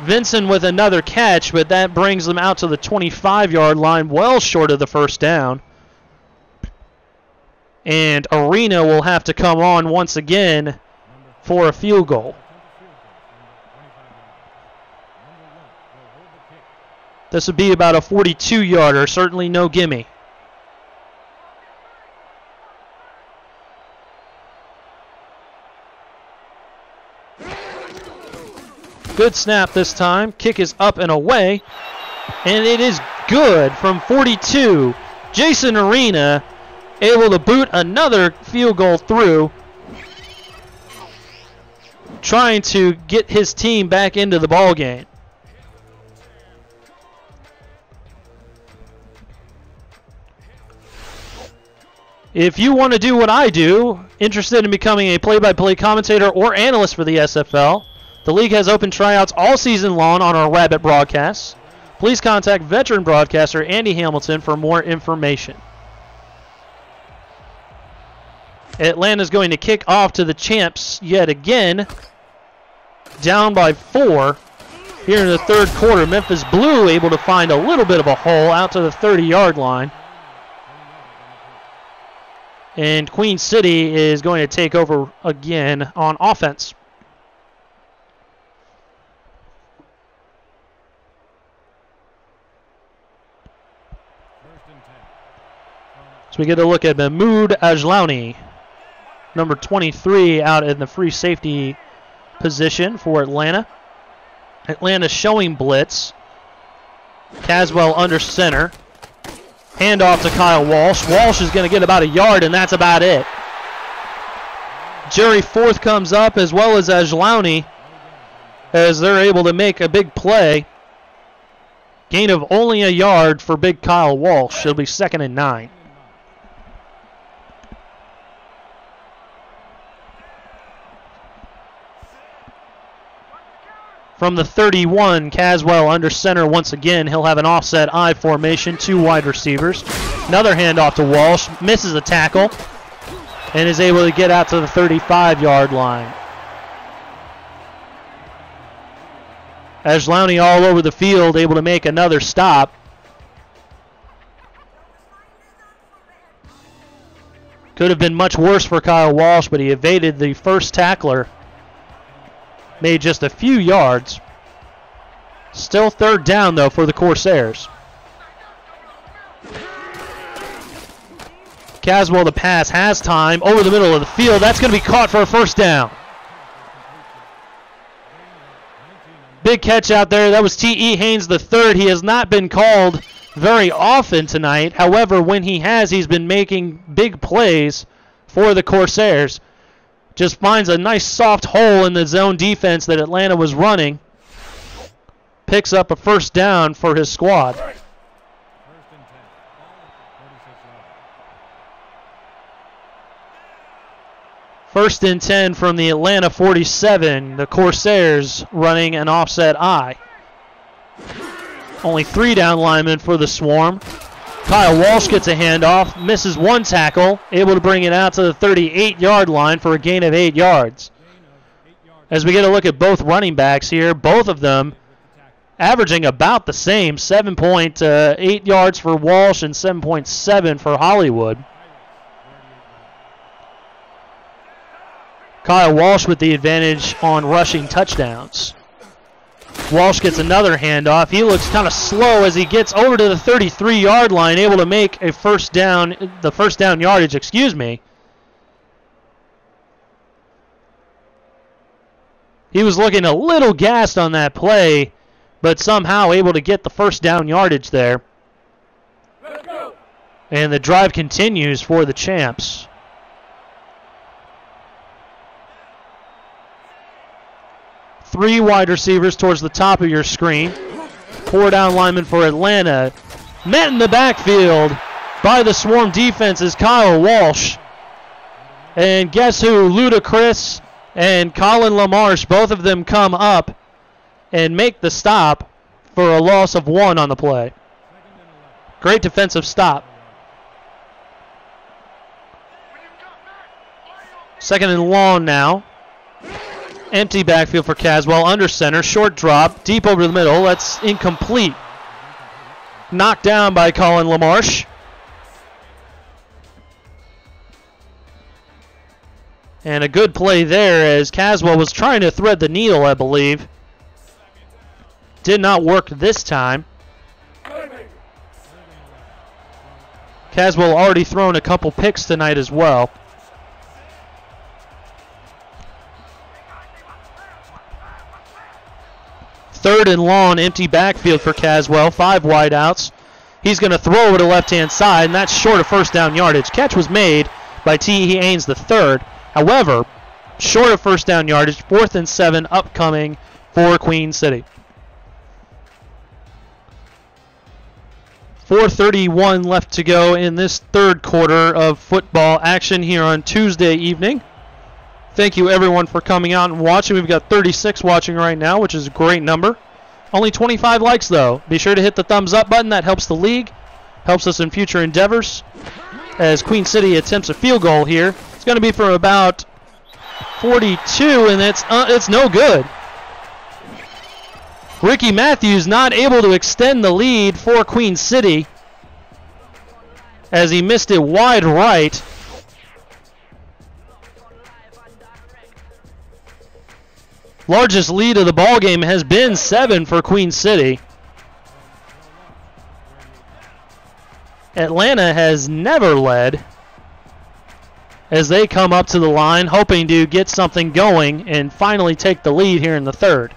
Vinson with another catch, but that brings them out to the 25-yard line, well short of the 1st down. And Arena will have to come on once again for a field goal. This would be about a 42-yarder, certainly no gimme. Good snap this time. Kick is up and away. And it is good from 42. Jason Arena able to boot another field goal through. Trying to get his team back into the ball game. If you want to do what I do, interested in becoming a play-by-play commentator or analyst for the SFL, the league has open tryouts all season long on our Rabbit broadcasts. Please contact veteran broadcaster Andy Hamilton for more information. Atlanta's going to kick off to the champs yet again. Down by 4 here in the 3rd quarter. Memphis Blue able to find a little bit of a hole out to the 30-yard line. And Queen City is going to take over again on offense. So we get a look at Mahmoud Ajlauni, number 23, out in the free safety position for Atlanta. Atlanta showing blitz. Caswell under center. Handoff to Kyle Walsh. Walsh is going to get about a yard, and that's about it. Jerry Forth comes up as well as Ajlauni as they're able to make a big play. Gain of only a yard for big Kyle Walsh. It'll be 2nd and 9. From the 31, Caswell under center once again. He'll have an offset I formation, 2 wide receivers. Another handoff to Walsh, misses a tackle, and is able to get out to the 35-yard line. Ajlauni all over the field, able to make another stop. Could have been much worse for Kyle Walsh, but he evaded the first tackler. Made just a few yards. Still 3rd down, though, for the Corsairs. Caswell, the pass, has time. Over the middle of the field. That's going to be caught for a 1st down. Big catch out there. That was T.E. Haynes III. He has not been called very often tonight. However, when he has, he's been making big plays for the Corsairs. Just finds a nice soft hole in the zone defense that Atlanta was running. Picks up a 1st down for his squad. First and 10 from the Atlanta 47. The Corsairs running an offset I. Only 3 down linemen for the Swarm. Kyle Walsh gets a handoff, misses 1 tackle, able to bring it out to the 38-yard line for a gain of 8 yards. As we get a look at both running backs here, both of them averaging about the same, 7.8 yards for Walsh and 7.7 for Hollywood. Kyle Walsh with the advantage on rushing touchdowns. Walsh gets another handoff. He looks kind of slow as he gets over to the 33-yard line, able to make a 1st down, the 1st down yardage, excuse me. He was looking a little gassed on that play, but somehow able to get the 1st down yardage there. And the drive continues for the Champs. Three wide receivers towards the top of your screen. 4 down linemen for Atlanta. Met in the backfield by the Swarm defense is Kyle Walsh. And guess who? Ludacris and Colin LaMarche, both of them come up and make the stop for a loss of 1 on the play. Great defensive stop. 2nd and long now. Empty backfield for Caswell, under center, short drop, deep over the middle. That's incomplete. Knocked down by Colin LaMarche. And a good play there as Caswell was trying to thread the needle, I believe. Did not work this time. Caswell already thrown a couple picks tonight as well. Third and long, empty backfield for Caswell. 5 wideouts. He's going to throw over to left-hand side, and that's short of 1st down yardage. Catch was made by T.E. Haynes III. However, short of 1st down yardage. 4th and 7 upcoming for Queen City. 4:31 left to go in this 3rd quarter of football action here on Tuesday evening. Thank you, everyone, for coming out and watching. We've got 36 watching right now, which is a great number. Only 25 likes, though. Be sure to hit the thumbs up button. That helps the league, helps us in future endeavors. As Queen City attempts a field goal here, it's going to be from about 42, and it's no good. Ricky Matthews not able to extend the lead for Queen City as he missed it wide right. Largest lead of the ball game has been 7 for Queen City. Atlanta has never led as they come up to the line, hoping to get something going and finally take the lead here in the third.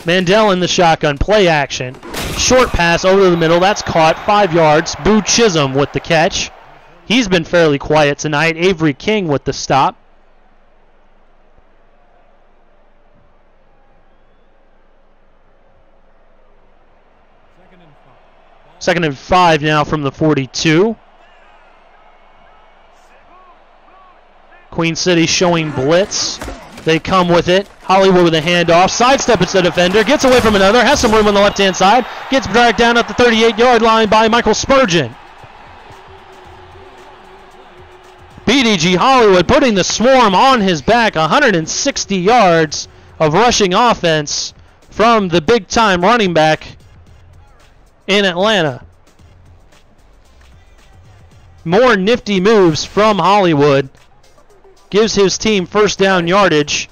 Mandel in the shotgun, play action. Short pass over the middle, that's caught, 5 yards. Boo Chisholm with the catch. He's been fairly quiet tonight. Avery King with the stop. Second and 5 now from the 42. Queen City showing blitz. They come with it. Hollywood with a handoff. Sidestep its the defender. Gets away from another. Has some room on the left-hand side. Gets dragged down at the 38-yard line by Michael Spurgeon. BDG Hollywood putting the swarm on his back. 160 yards of rushing offense from the big-time running back in Atlanta. More nifty moves from Hollywood. Gives his team first down yardage.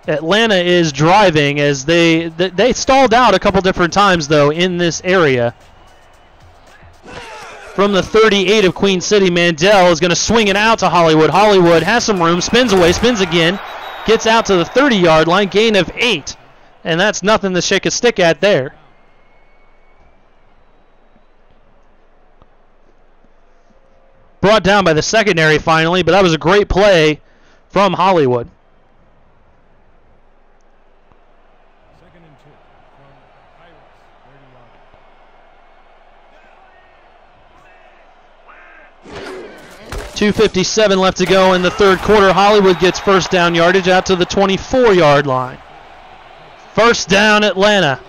Atlanta is driving as they stalled out a couple different times, though, in this area. From the 38 of Queen City, Mandel is going to swing it out to Hollywood. Hollywood has some room, spins away, spins again, gets out to the 30-yard line, gain of 8. And that's nothing to shake a stick at there. Brought down by the secondary finally, but that was a great play from Hollywood. Second and 2 from Hive, 2:57 left to go in the third quarter. Hollywood gets first down yardage out to the 24-yard line. First down, Atlanta.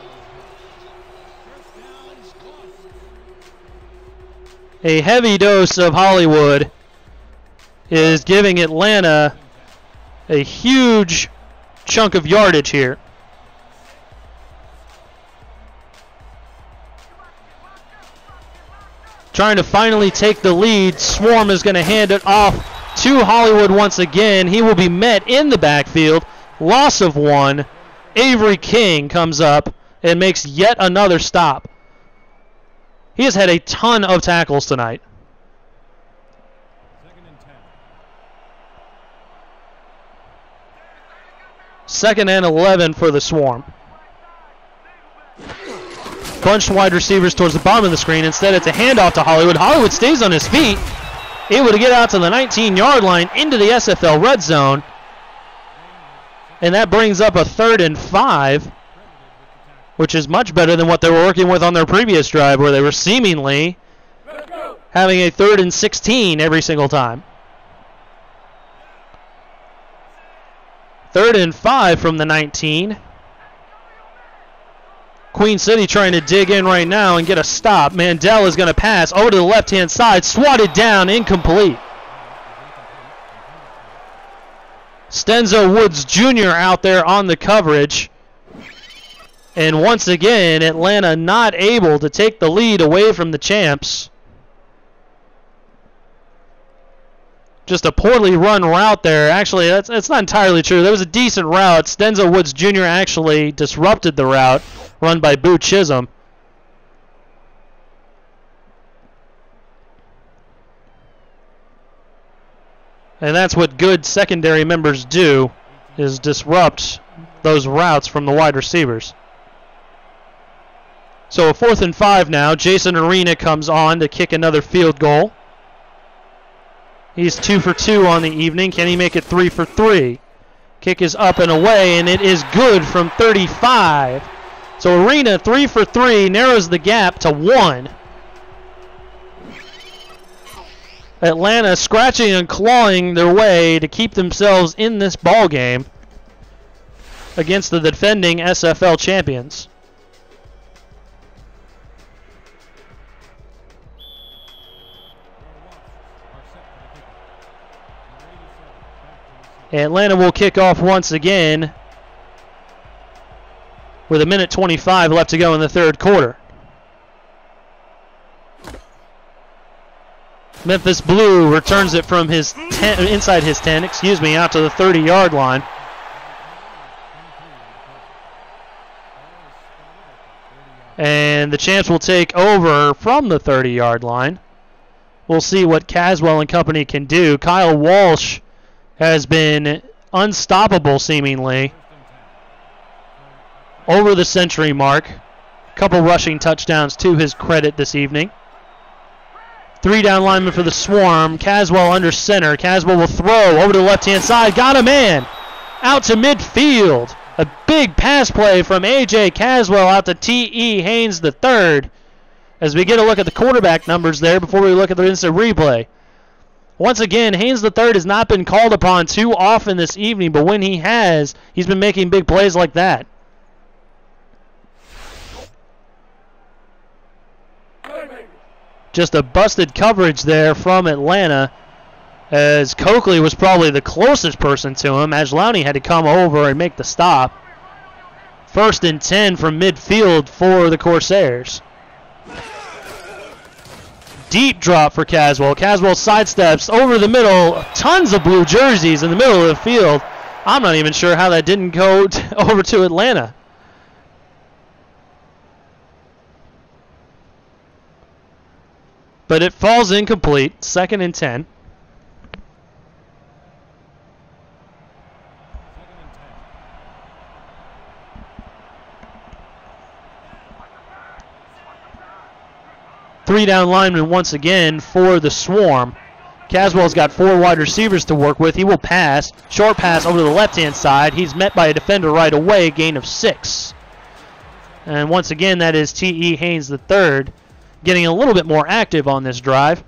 A heavy dose of Hollywood is giving Atlanta a huge chunk of yardage here. Trying to finally take the lead. Swarm is going to hand it off to Hollywood once again. He will be met in the backfield. Loss of 1. Avery King comes up and makes yet another stop. He has had a ton of tackles tonight. second and 10. Second and 11 for the Swarm. Bunched wide receivers towards the bottom of the screen. Instead, it's a handoff to Hollywood. Hollywood stays on his feet, able to get out to the 19-yard line into the SFL red zone. And that brings up a 3rd and 5, which is much better than what they were working with on their previous drive, where they were seemingly having a 3rd and 16 every single time. 3rd and 5 from the 19. Queen City trying to dig in right now and get a stop. Mandel is going to pass over to the left-hand side, swatted down, incomplete. Stenzo Woods Jr. out there on the coverage. And once again, Atlanta not able to take the lead away from the champs. Just a poorly run route there. Actually, that's not entirely true. There was a decent route. Stenzo Woods Jr. actually disrupted the route run by Boo Chisholm. And that's what good secondary members do, is disrupt those routes from the wide receivers. So a 4th and 5 now. Jason Arena comes on to kick another field goal. He's 2 for 2 on the evening. Can he make it 3 for 3? Kick is up and away, and it is good from 35. So Arena 3 for 3 narrows the gap to 1. Atlanta scratching and clawing their way to keep themselves in this ball game against the defending SFL champions. Atlanta will kick off once again with 1:25 left to go in the third quarter. Memphis Blue returns it from his inside his 10, out to the 30-yard line. And the champs will take over from the 30-yard line. We'll see what Caswell and company can do. Kyle Walsh has been unstoppable, seemingly, over the century mark. Couple rushing touchdowns to his credit this evening. 3 down linemen for the Swarm. Caswell under center. Caswell will throw over to the left-hand side. Got a man out to midfield. A big pass play from A.J. Caswell out to T.E. Haynes III. As we get a look at the quarterback numbers there before we look at the instant replay. Once again, Haynes III has not been called upon too often this evening, but when he has, he's been making big plays like that. Just a busted coverage there from Atlanta, as Coakley was probably the closest person to him. Ajlani had to come over and make the stop. 1st and 10 from midfield for the Corsairs. Deep drop for Caswell. Caswell sidesteps over the middle. Tons of blue jerseys in the middle of the field. I'm not even sure how that didn't go over to Atlanta. But it falls incomplete. 2nd and 10. Three down linemen once again for the Swarm. Caswell's got 4 wide receivers to work with. He will pass. Short pass over to the left-hand side. He's met by a defender right away. Gain of 6. And once again, that is T.E. Haynes III getting a little bit more active on this drive.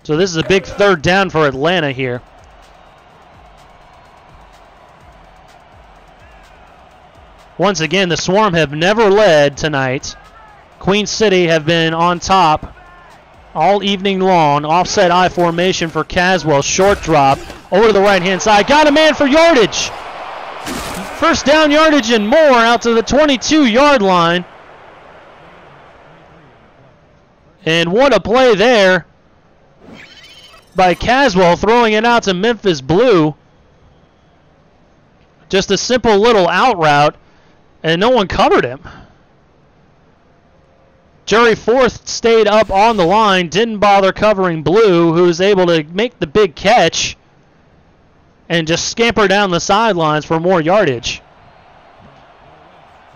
So this is a big 3rd down for Atlanta here. Once again, the Swarm have never led tonight. Queen City have been on top all evening long. Offset I formation for Caswell. Short drop over to the right-hand side. Got a man for yardage. 1st down yardage and more out to the 22-yard line. And what a play there by Caswell, throwing it out to Memphis Blue. Just a simple little out route, and no one covered him. Jerry Forth stayed up on the line, didn't bother covering Blue, who was able to make the big catch and just scamper down the sidelines for more yardage.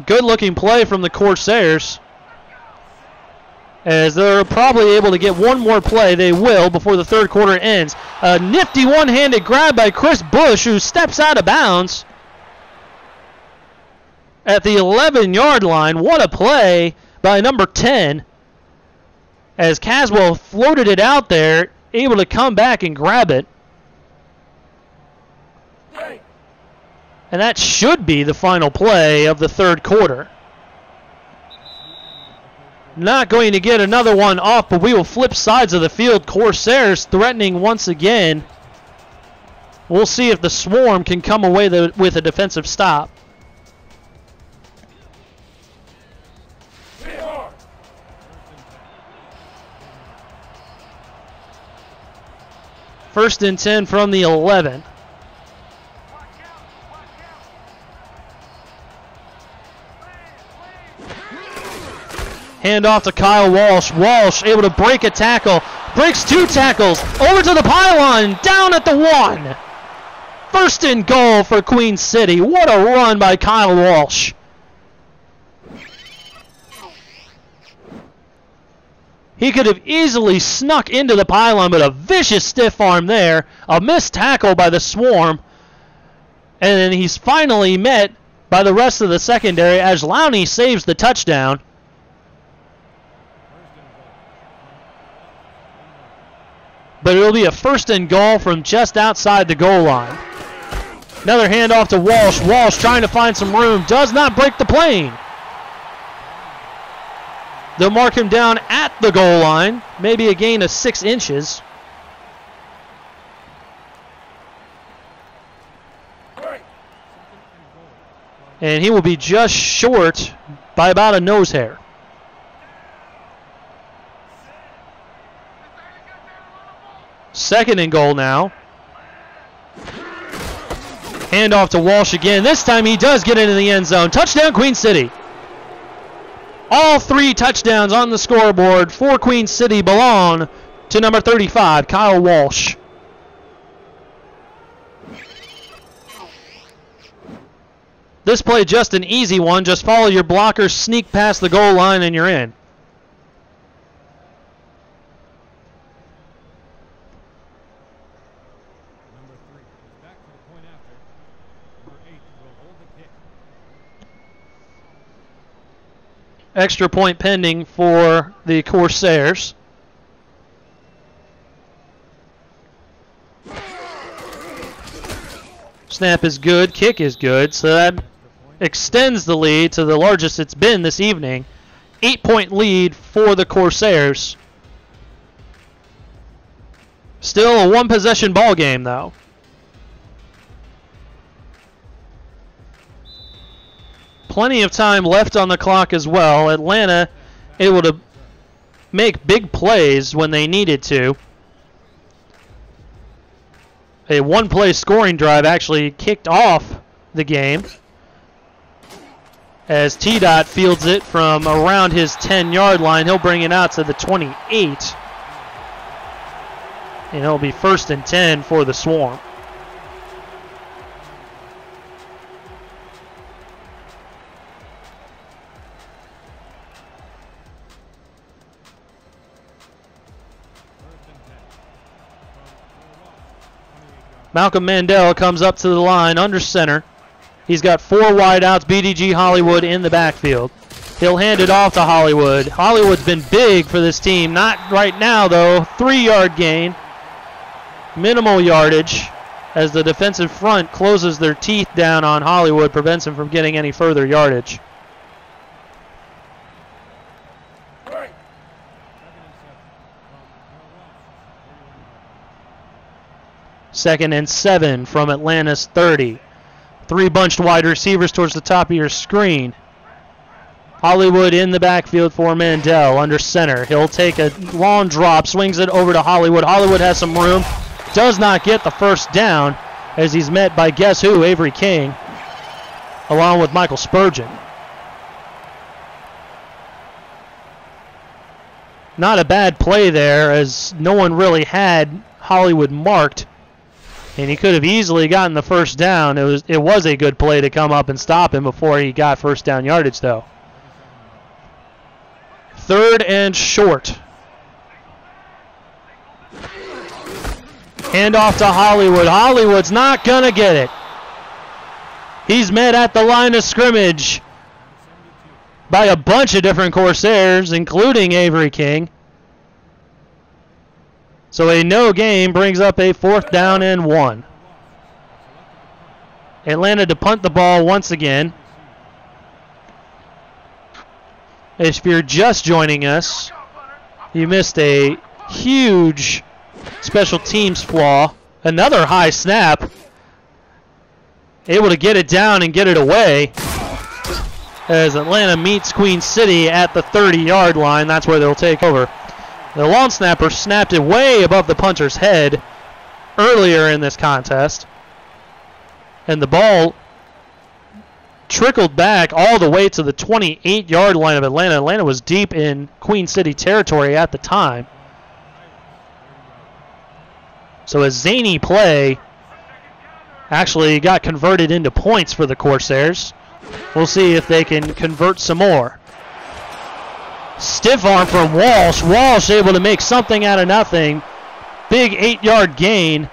Good looking play from the Corsairs, as they're probably able to get one more play. They will before the 3rd quarter ends. A nifty one-handed grab by Chris Bush, who steps out of bounds at the 11-yard line. What a play by number 10, as Caswell floated it out there, able to come back and grab it. And that should be the final play of the 3rd quarter. Not going to get another one off, but we will flip sides of the field. Corsairs threatening once again. We'll see if the Swarm can come away with a defensive stop. First and 10 from the 11. Hand off to Kyle Walsh. Walsh able to break a tackle. Breaks 2 tackles. Over to the pylon. Down at the 1. 1st and goal for Queen City. What a run by Kyle Walsh. He could have easily snuck into the pylon, but a vicious stiff arm there. A missed tackle by the Swarm. And then he's finally met by the rest of the secondary. Ajlani saves the touchdown. But it'll be a 1st and goal from just outside the goal line. Another handoff to Walsh. Walsh trying to find some room. Does not break the plane. They'll mark him down at the goal line. Maybe a gain of 6 inches. And he will be just short by about a nose hair. Second and goal now. Hand off to Walsh again. This time he does get into the end zone. Touchdown, Queen City. All 3 touchdowns on the scoreboard for Queen City belong to number 35, Kyle Walsh. This play just an easy one. Just follow your blockers, sneak past the goal line, and you're in. Number 3 is back for the point after. Number 8 will hold the kick. Extra point pending for the Corsairs. Snap is good, kick is good, so that extends the lead to the largest it's been this evening. 8-point lead for the Corsairs. Still a 1-possession ball game, though. Plenty of time left on the clock as well. Atlanta able to make big plays when they needed to. A 1-play scoring drive actually kicked off the game as T-Dot fields it from around his 10-yard line. He'll bring it out to the 28. And it'll be 1st and 10 for the Swarm. Malcolm Mandel comes up to the line under center. He's got 4 wideouts, BDG Hollywood in the backfield. He'll hand it off to Hollywood. Hollywood's been big for this team. Not right now, though. 3-yard gain. Minimal yardage as the defensive front closes their teeth down on Hollywood, prevents him from getting any further yardage. Second and 7 from Atlanta's 30. 3 bunched wide receivers towards the top of your screen. Hollywood in the backfield for Mandel under center. He'll take a long drop, swings it over to Hollywood. Hollywood has some room. Does not get the first down as he's met by guess who? Avery King, along with Michael Spurgeon. Not a bad play there as no one really had Hollywood marked. And he could have easily gotten the first down. It was a good play to come up and stop him before he got first down yardage, though. 3rd and short. Hand off to Hollywood. Hollywood's not going to get it. He's met at the line of scrimmage by a bunch of different Corsairs, including Avery King. So a no gain brings up a 4th down and 1. Atlanta to punt the ball once again. If you're just joining us, you missed a huge special teams flaw. Another high snap. Able to get it down and get it away as Atlanta meets Queen City at the 30-yard line. That's where they'll take over. The long snapper snapped it way above the punter's head earlier in this contest. And the ball trickled back all the way to the 28-yard line of Atlanta. Atlanta was deep in Queen City territory at the time. So a zany play actually got converted into points for the Corsairs. We'll see if they can convert some more. Stiff arm from Walsh. Walsh able to make something out of nothing. Big 8-yard gain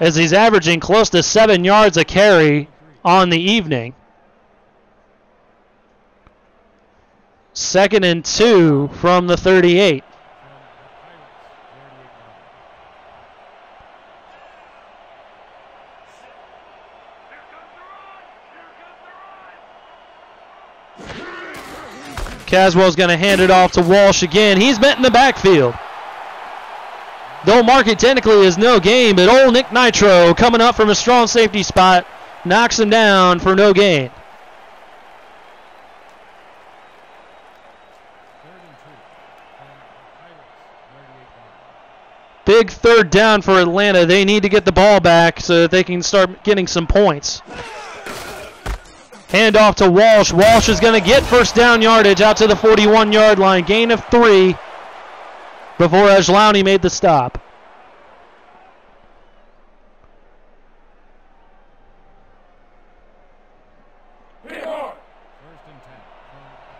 as he's averaging close to 7 yards a carry on the evening. 2nd and 2 from the 38. Caswell's going to hand it off to Walsh again. He's met in the backfield. Don't mark it technically as no gain, but old Nick Nitro coming up from a strong safety spot knocks him down for no gain. 3rd and 2. Big third down for Atlanta. They need to get the ball back so that they can start getting some points. Hand off to Walsh. Walsh is going to get first down yardage out to the 41-yard line. Gain of 3 before Ajlani made the stop.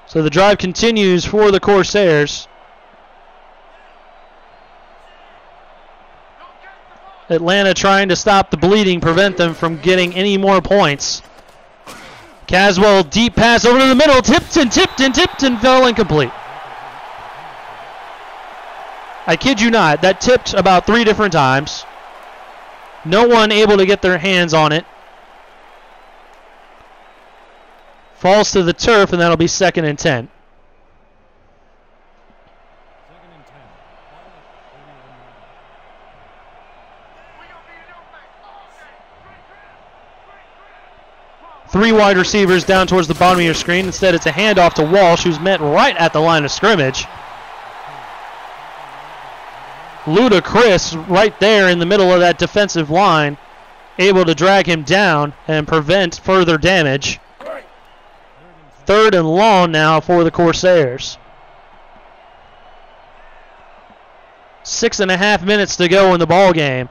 So the drive continues for the Corsairs. Atlanta trying to stop the bleeding, prevent them from getting any more points. Caswell, deep pass over to the middle. Tipped and fell incomplete. I kid you not, that tipped about 3 different times. No one able to get their hands on it. Falls to the turf, and that'll be 2nd and 10. Three wide receivers down towards the bottom of your screen. Instead, it's a handoff to Walsh, who's met right at the line of scrimmage. Ludacris right there in the middle of that defensive line, able to drag him down and prevent further damage. 3rd and long now for the Corsairs. 6.5 minutes to go in the ball game.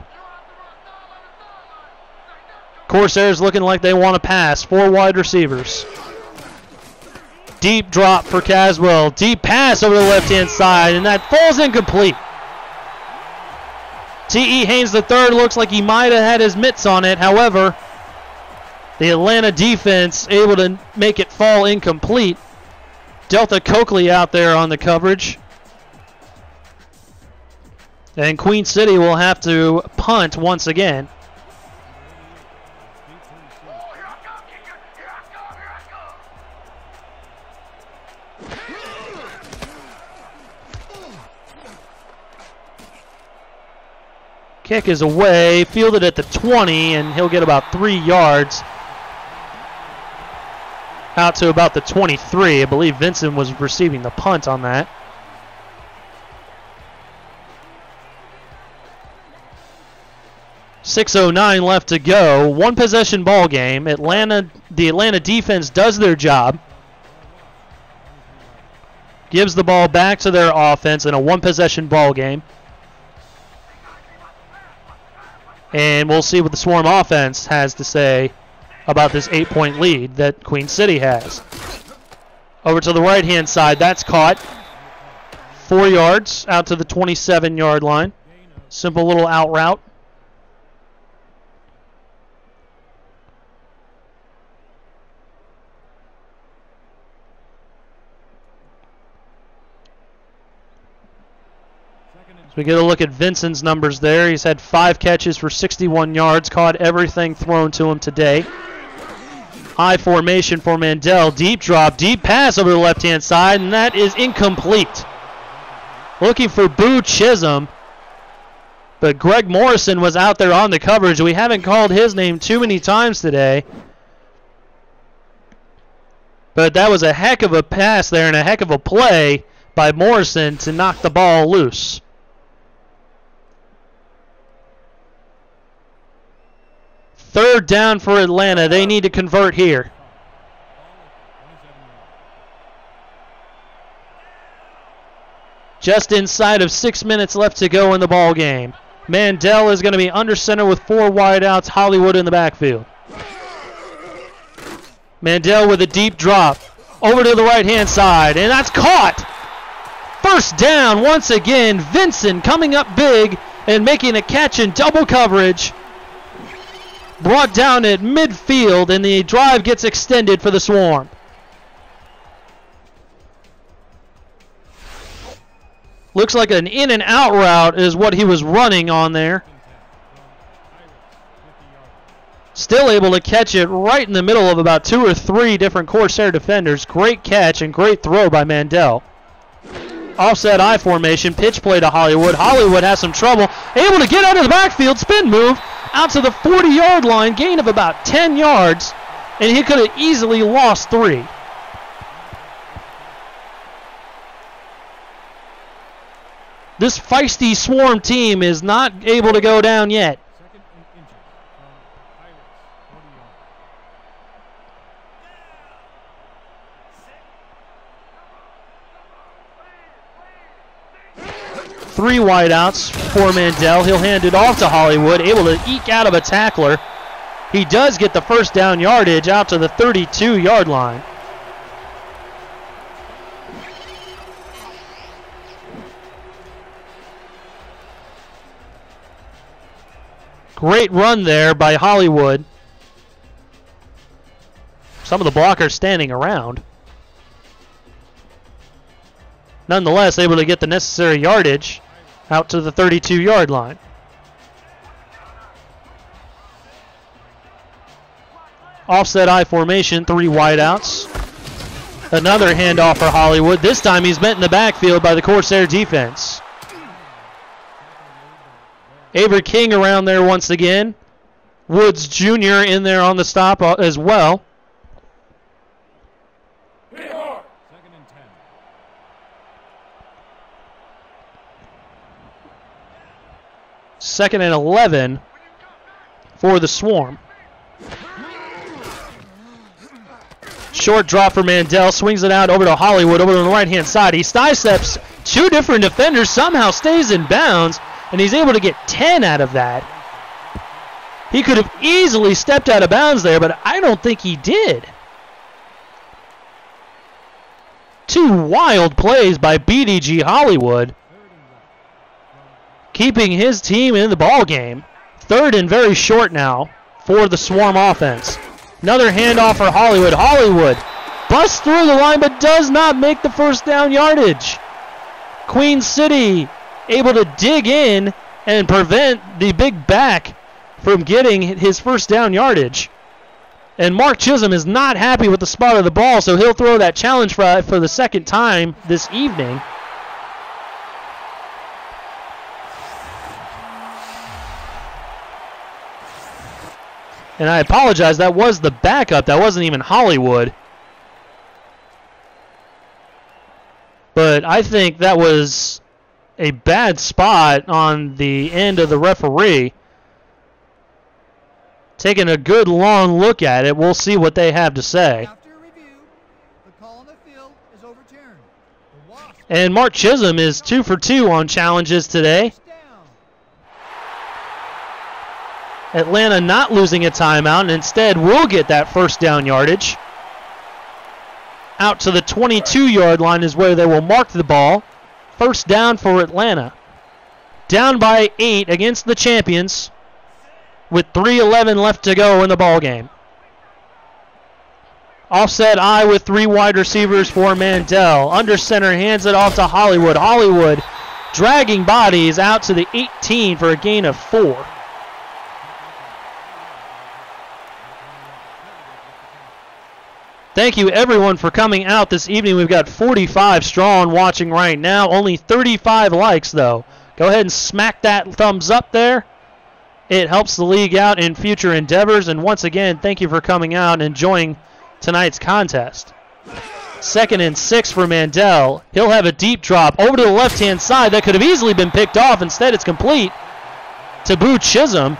Corsairs looking like they want to pass. 4 wide receivers. Deep drop for Caswell. Deep pass over the left-hand side, and that falls incomplete. T.E. Haynes III looks like he might have had his mitts on it. However, the Atlanta defense able to make it fall incomplete. Delta Coakley out there on the coverage. And Queen City will have to punt once again. Kick is away, fielded at the 20, and he'll get about 3 yards. Out to about the 23. I believe Vinson was receiving the punt on that. .609 left to go. 1 possession ball game. The Atlanta defense does their job. Gives the ball back to their offense in a 1 possession ball game. And we'll see what the Swarm offense has to say about this 8-point lead that Queen City has. Over to the right-hand side. That's caught. 4 yards out to the 27-yard line. Simple little out route. We get a look at Vinson's numbers there. He's had 5 catches for 61 yards, caught everything thrown to him today. High formation for Mandel. Deep drop, deep pass over the left-hand side, and that is incomplete. Looking for Boo Chisholm, but Greg Morrison was out there on the coverage. We haven't called his name too many times today. But that was a heck of a pass there and a heck of a play by Morrison to knock the ball loose. Third down for Atlanta. They need to convert here. Just inside of 6 minutes left to go in the ball game. Mandel is going to be under center with 4 wideouts. Hollywood in the backfield. Mandel with a deep drop. Over to the right-hand side, and that's caught. First down once again. Vinson coming up big and making a catch in double coverage. Brought down at midfield, and the drive gets extended for the Swarm. Looks like an in and out route is what he was running on there. Still able to catch it right in the middle of about 2 or 3 different Corsair defenders. Great catch and great throw by Mandel. Offset I formation, pitch play to Hollywood. Hollywood has some trouble. Able to get out of the backfield, spin move out to the 40-yard line, gain of about 10 yards, and he could have easily lost 3. This feisty Swarm team is not able to go down yet. Second and inches from Pirates, 40 yards. 3 wideouts for Mandel. He'll hand it off to Hollywood, able to eke out of a tackler. He does get the first down yardage out to the 32-yard line. Great run there by Hollywood. Some of the blockers standing around. Nonetheless, able to get the necessary yardage out to the 32-yard line. Offset I formation, 3 wideouts. Another handoff for Hollywood. This time he's met in the backfield by the Corsair defense. Avery King around there once again. Woods Jr. in there on the stop as well. Second and 10. Second and 11 for the Swarm. Short drop for Mandel, swings it out over to Hollywood, over to the right-hand side. He sidesteps 2 different defenders, somehow stays in bounds, and he's able to get 10 out of that. He could have easily stepped out of bounds there, but I don't think he did. 2 wild plays by BDG Hollywood, keeping his team in the ball game. 3rd and very short now for the Swarm offense. Another handoff for Hollywood. Hollywood busts through the line but does not make the first down yardage. Queen City able to dig in and prevent the big back from getting his first down yardage. And Mark Chisholm is not happy with the spot of the ball, so he'll throw that challenge for the second time this evening. And I apologize, that was the backup. That wasn't even Hollywood. But I think that was a bad spot on the end of the referee. Taking a good long look at it, we'll see what they have to say. After review, the call on the field is overturned. The Wasps And Mark Chisholm is 2 for 2 on challenges today. down. Atlanta not losing a timeout, and instead will get that first down yardage. Out to the 22-yard line is where they will mark the ball. First down for Atlanta. Down by 8 against the champions with 3:11 left to go in the ball game. Offset I with 3 wide receivers for Mandel. Under center hands it off to Hollywood. Hollywood dragging bodies out to the 18 for a gain of 4. Thank you, everyone, for coming out this evening. We've got 45 strong watching right now. Only 35 likes, though. Go ahead and smack that thumbs up there. It helps the league out in future endeavors. And once again, thank you for coming out and enjoying tonight's contest. 2nd and 6 for Mandel. He'll have a deep drop over to the left-hand side. That could have easily been picked off. Instead, it's complete to Boo Chisholm,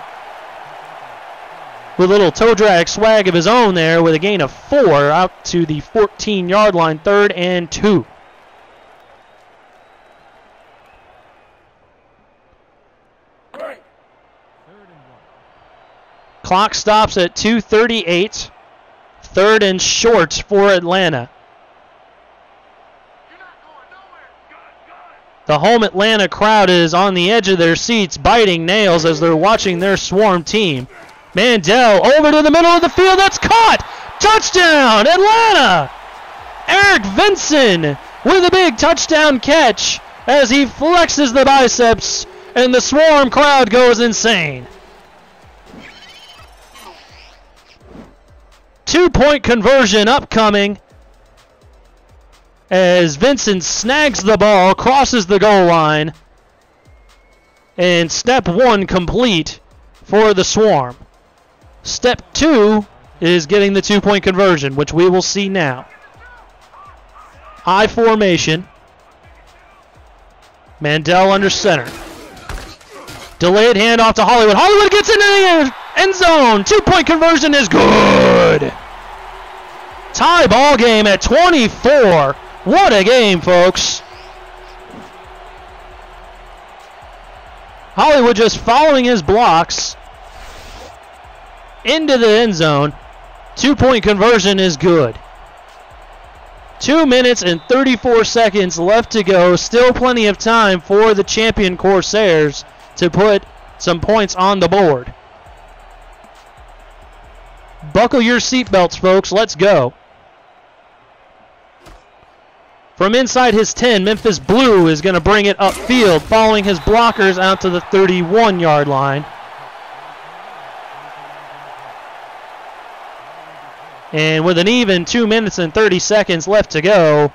with a little toe drag swag of his own there with a gain of 4 out to the 14-yard line, 3rd and 2. Clock stops at 2:38. 3rd and short for Atlanta. The home Atlanta crowd is on the edge of their seats, biting nails as they're watching their Swarm team. Mandel over to the middle of the field. That's caught. Touchdown, Atlanta. Eric Vinson with a big touchdown catch as he flexes the biceps and the Swarm crowd goes insane. 2-point conversion upcoming as Vinson snags the ball, crosses the goal line, and step 1 complete for the Swarm. Step 2 is getting the 2-point conversion, which we will see now. I formation. Mandel under center. Delayed handoff to Hollywood. Hollywood gets into the end zone. 2-point conversion is good. Tie ball game at 24. What a game, folks. Hollywood just following his blocks into the end zone. 2-point conversion is good. 2 minutes and 34 seconds left to go. Still plenty of time for the champion Corsairs to put some points on the board. Buckle your seatbelts, folks. Let's go. From inside his 10, Memphis Blue is going to bring it upfield, following his blockers out to the 31-yard line. And with an even 2 minutes and 30 seconds left to go,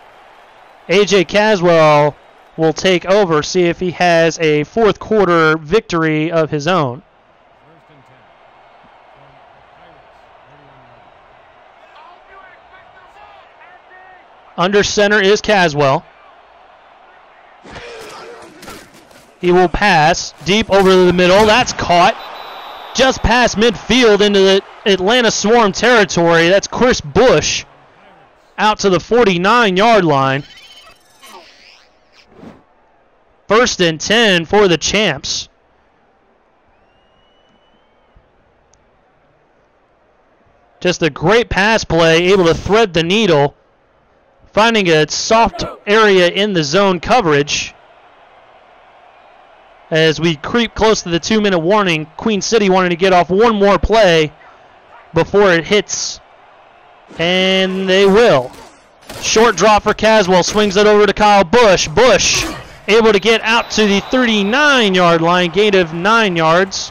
A.J. Caswell will take over, see if he has a fourth quarter victory of his own. Under center is Caswell. He will pass deep over the middle. That's caught just past midfield into the Atlanta Swarm territory. That's Chris Bush out to the 49-yard line. 1st and 10 for the champs. Just a great pass play, able to thread the needle, finding a soft area in the zone coverage. As we creep close to the 2-minute warning, Queen City wanting to get off one more play before it hits, and they will. Short drop for Caswell, swings it over to Kyle Bush. Bush able to get out to the 39-yard line, gain of 9 yards,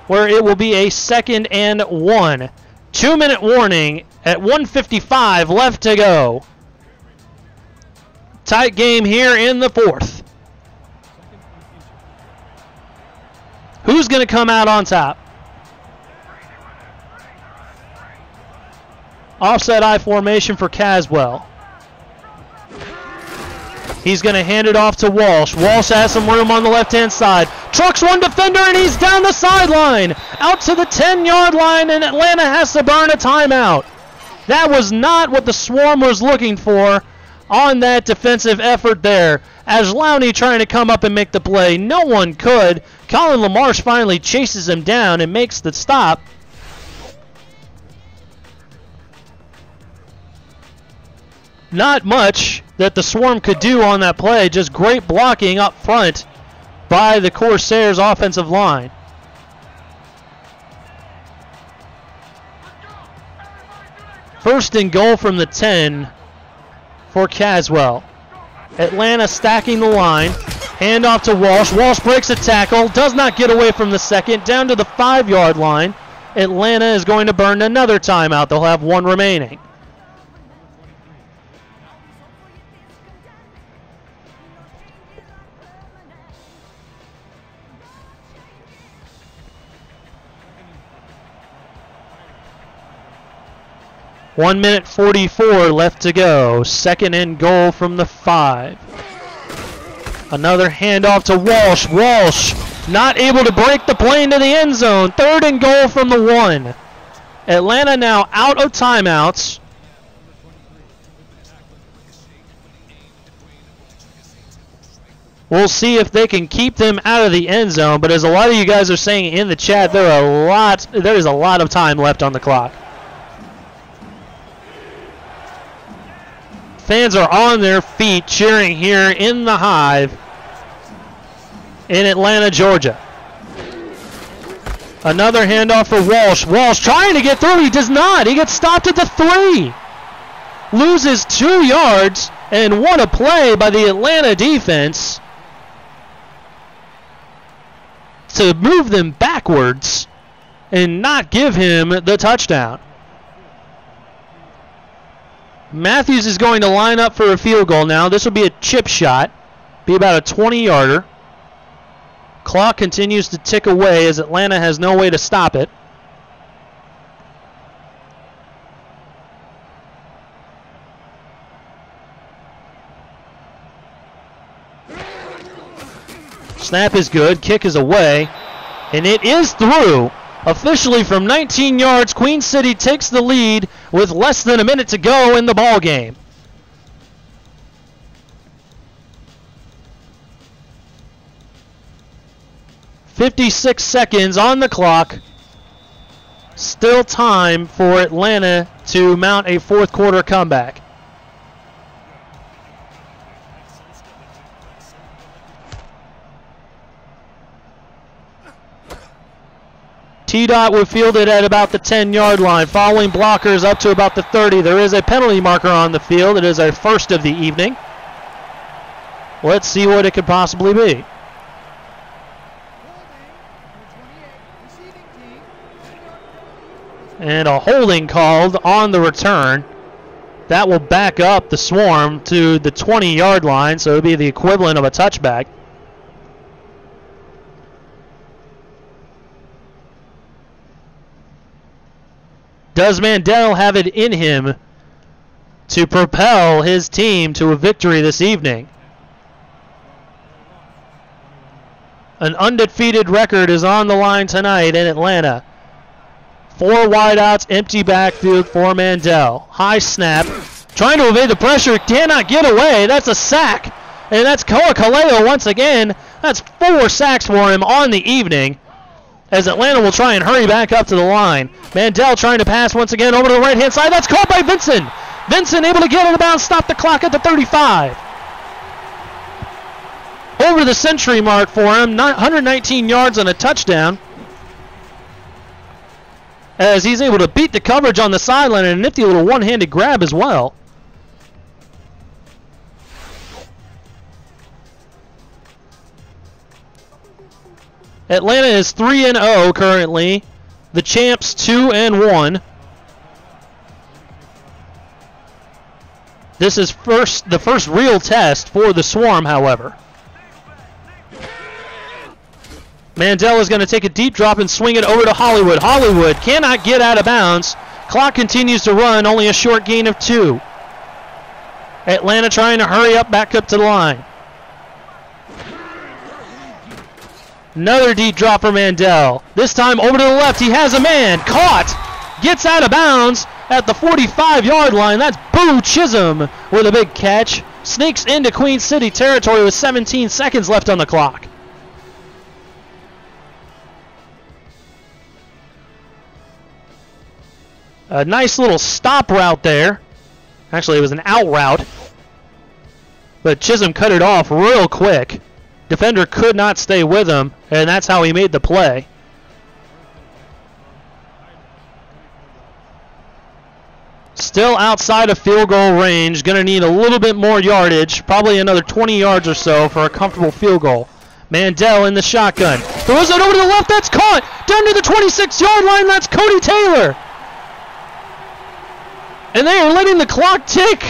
where it will be a 2nd and 1. 2-minute warning at 1:55 left to go. Tight game here in the 4th. Who's going to come out on top? Offset I formation for Caswell. He's going to hand it off to Walsh. Walsh has some room on the left-hand side. Trucks one defender, and he's down the sideline. Out to the 10-yard line, and Atlanta has to burn a timeout. That was not what the Swarm was looking for on that defensive effort there. Ajlouni trying to come up and make the play. No one could. Colin LaMarche finally chases him down and makes the stop. Not much that the Swarm could do on that play. Just great blocking up front by the Corsairs offensive line. First and goal from the 10 for Caswell. Atlanta stacking the line. Handoff to Walsh. Walsh breaks a tackle. Does not get away from the second. Down to the 5-yard line. Atlanta is going to burn another timeout. They'll have one remaining. One minute 44 left to go. 2nd and goal from the 5. Another handoff to Walsh. Walsh not able to break the play into the end zone. 3rd and goal from the 1. Atlanta now out of timeouts. We'll see if they can keep them out of the end zone, but as a lot of you guys are saying in the chat, there is a lot of time left on the clock. Fans are on their feet cheering here in the Hive in Atlanta, Georgia. Another handoff for Walsh. Walsh trying to get through. He does not. He gets stopped at the 3. Loses 2 yards, and what a play by the Atlanta defense to move them backwards and not give him the touchdown. Matthews is going to line up for a field goal now. This will be a chip shot. Be about a 20-yarder. Clock continues to tick away as Atlanta has no way to stop it. Snap is good. Kick is away. And it is through. Officially from 19 yards, Queen City takes the lead with less than a minute to go in the ball game. .56 seconds on the clock. Still time for Atlanta to mount a fourth quarter comeback. T-Dot would field it at about the 10-yard line. Following blockers up to about the 30. There is a penalty marker on the field. It is our first of the evening. Let's see what it could possibly be. And a holding called on the return. That will back up the Swarm to the 20-yard line, so it would be the equivalent of a touchback. Does Mandel have it in him to propel his team to a victory this evening? An undefeated record is on the line tonight in Atlanta. 4 wideouts, empty backfield for Mandel. High snap, trying to evade the pressure, cannot get away. That's a sack, and that's Koa Kaleo once again. That's 4 sacks for him on the evening, as Atlanta will try and hurry back up to the line. Mandel trying to pass once again over to the right-hand side. That's caught by Vinson. Vinson able to get it about, stop the clock at the 35. Over the century mark for him, 119 yards and a touchdown, as he's able to beat the coverage on the sideline and a nifty little one-handed grab as well. Atlanta is 3-0 currently. The champs 2-1. This is the first real test for the Swarm, however. Mandel is going to take a deep drop and swing it over to Hollywood. Hollywood cannot get out of bounds. Clock continues to run, only a short gain of 2. Atlanta trying to hurry up, back up to the line. Another deep drop for Mandel. This time over to the left. He has a man. Caught. Gets out of bounds at the 45-yard line. That's Boo Chisholm with a big catch. Sneaks into Queen City territory with 17 seconds left on the clock. A nice little stop route there. Actually, it was an out route. But Chisholm cut it off real quick. Defender could not stay with him, and that's how he made the play. Still outside of field goal range. Going to need a little bit more yardage, probably another 20 yards or so for a comfortable field goal. Mandel in the shotgun. Throws it over to the left. That's caught. Down to the 26-yard line. That's Cody Taylor. And they are letting the clock tick.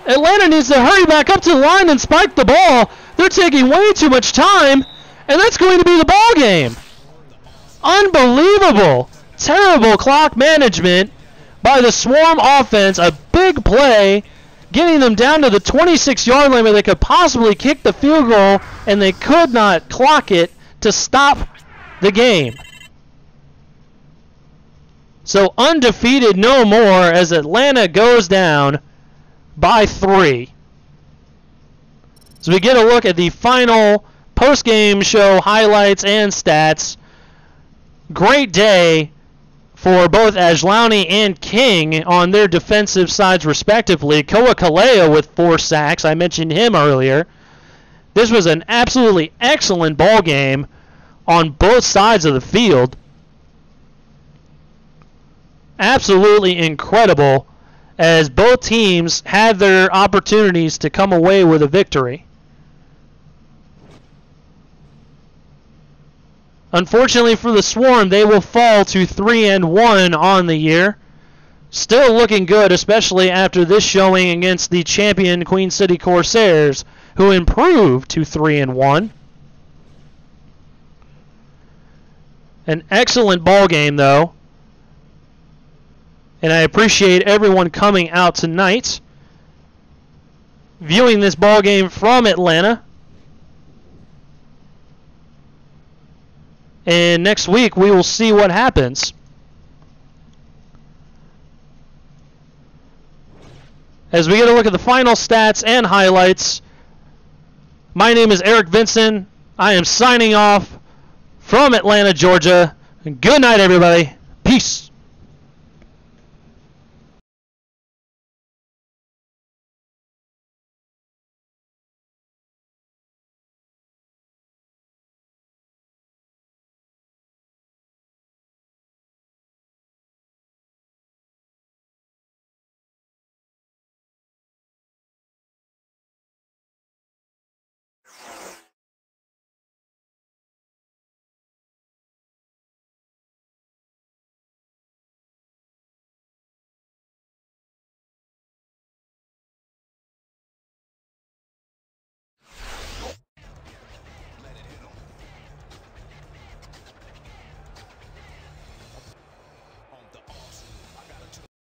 Atlanta needs to hurry back up to the line and spike the ball. They're taking way too much time, and that's going to be the ball game. Unbelievable. Terrible clock management by the Swarm offense. A big play, getting them down to the 26-yard line where they could possibly kick the field goal, and they could not clock it to stop the game. So undefeated no more as Atlanta goes down by 3. So we get a look at the final post-game show highlights and stats. Great day for both Ajlani and King on their defensive sides respectively. Koa Kaleo with 4 sacks. I mentioned him earlier. This was an absolutely excellent ball game on both sides of the field. Absolutely incredible, as both teams had their opportunities to come away with a victory. Unfortunately for the Swarm, they will fall to 3-1 on the year. Still looking good, especially after this showing against the champion Queen City Corsairs, who improved to 3-1. An excellent ball game, though. And I appreciate everyone coming out tonight, viewing this ball game from Atlanta. And next week we will see what happens. As we get a look at the final stats and highlights, my name is Eric Vinson. I am signing off from Atlanta, Georgia. Good night, everybody. Peace.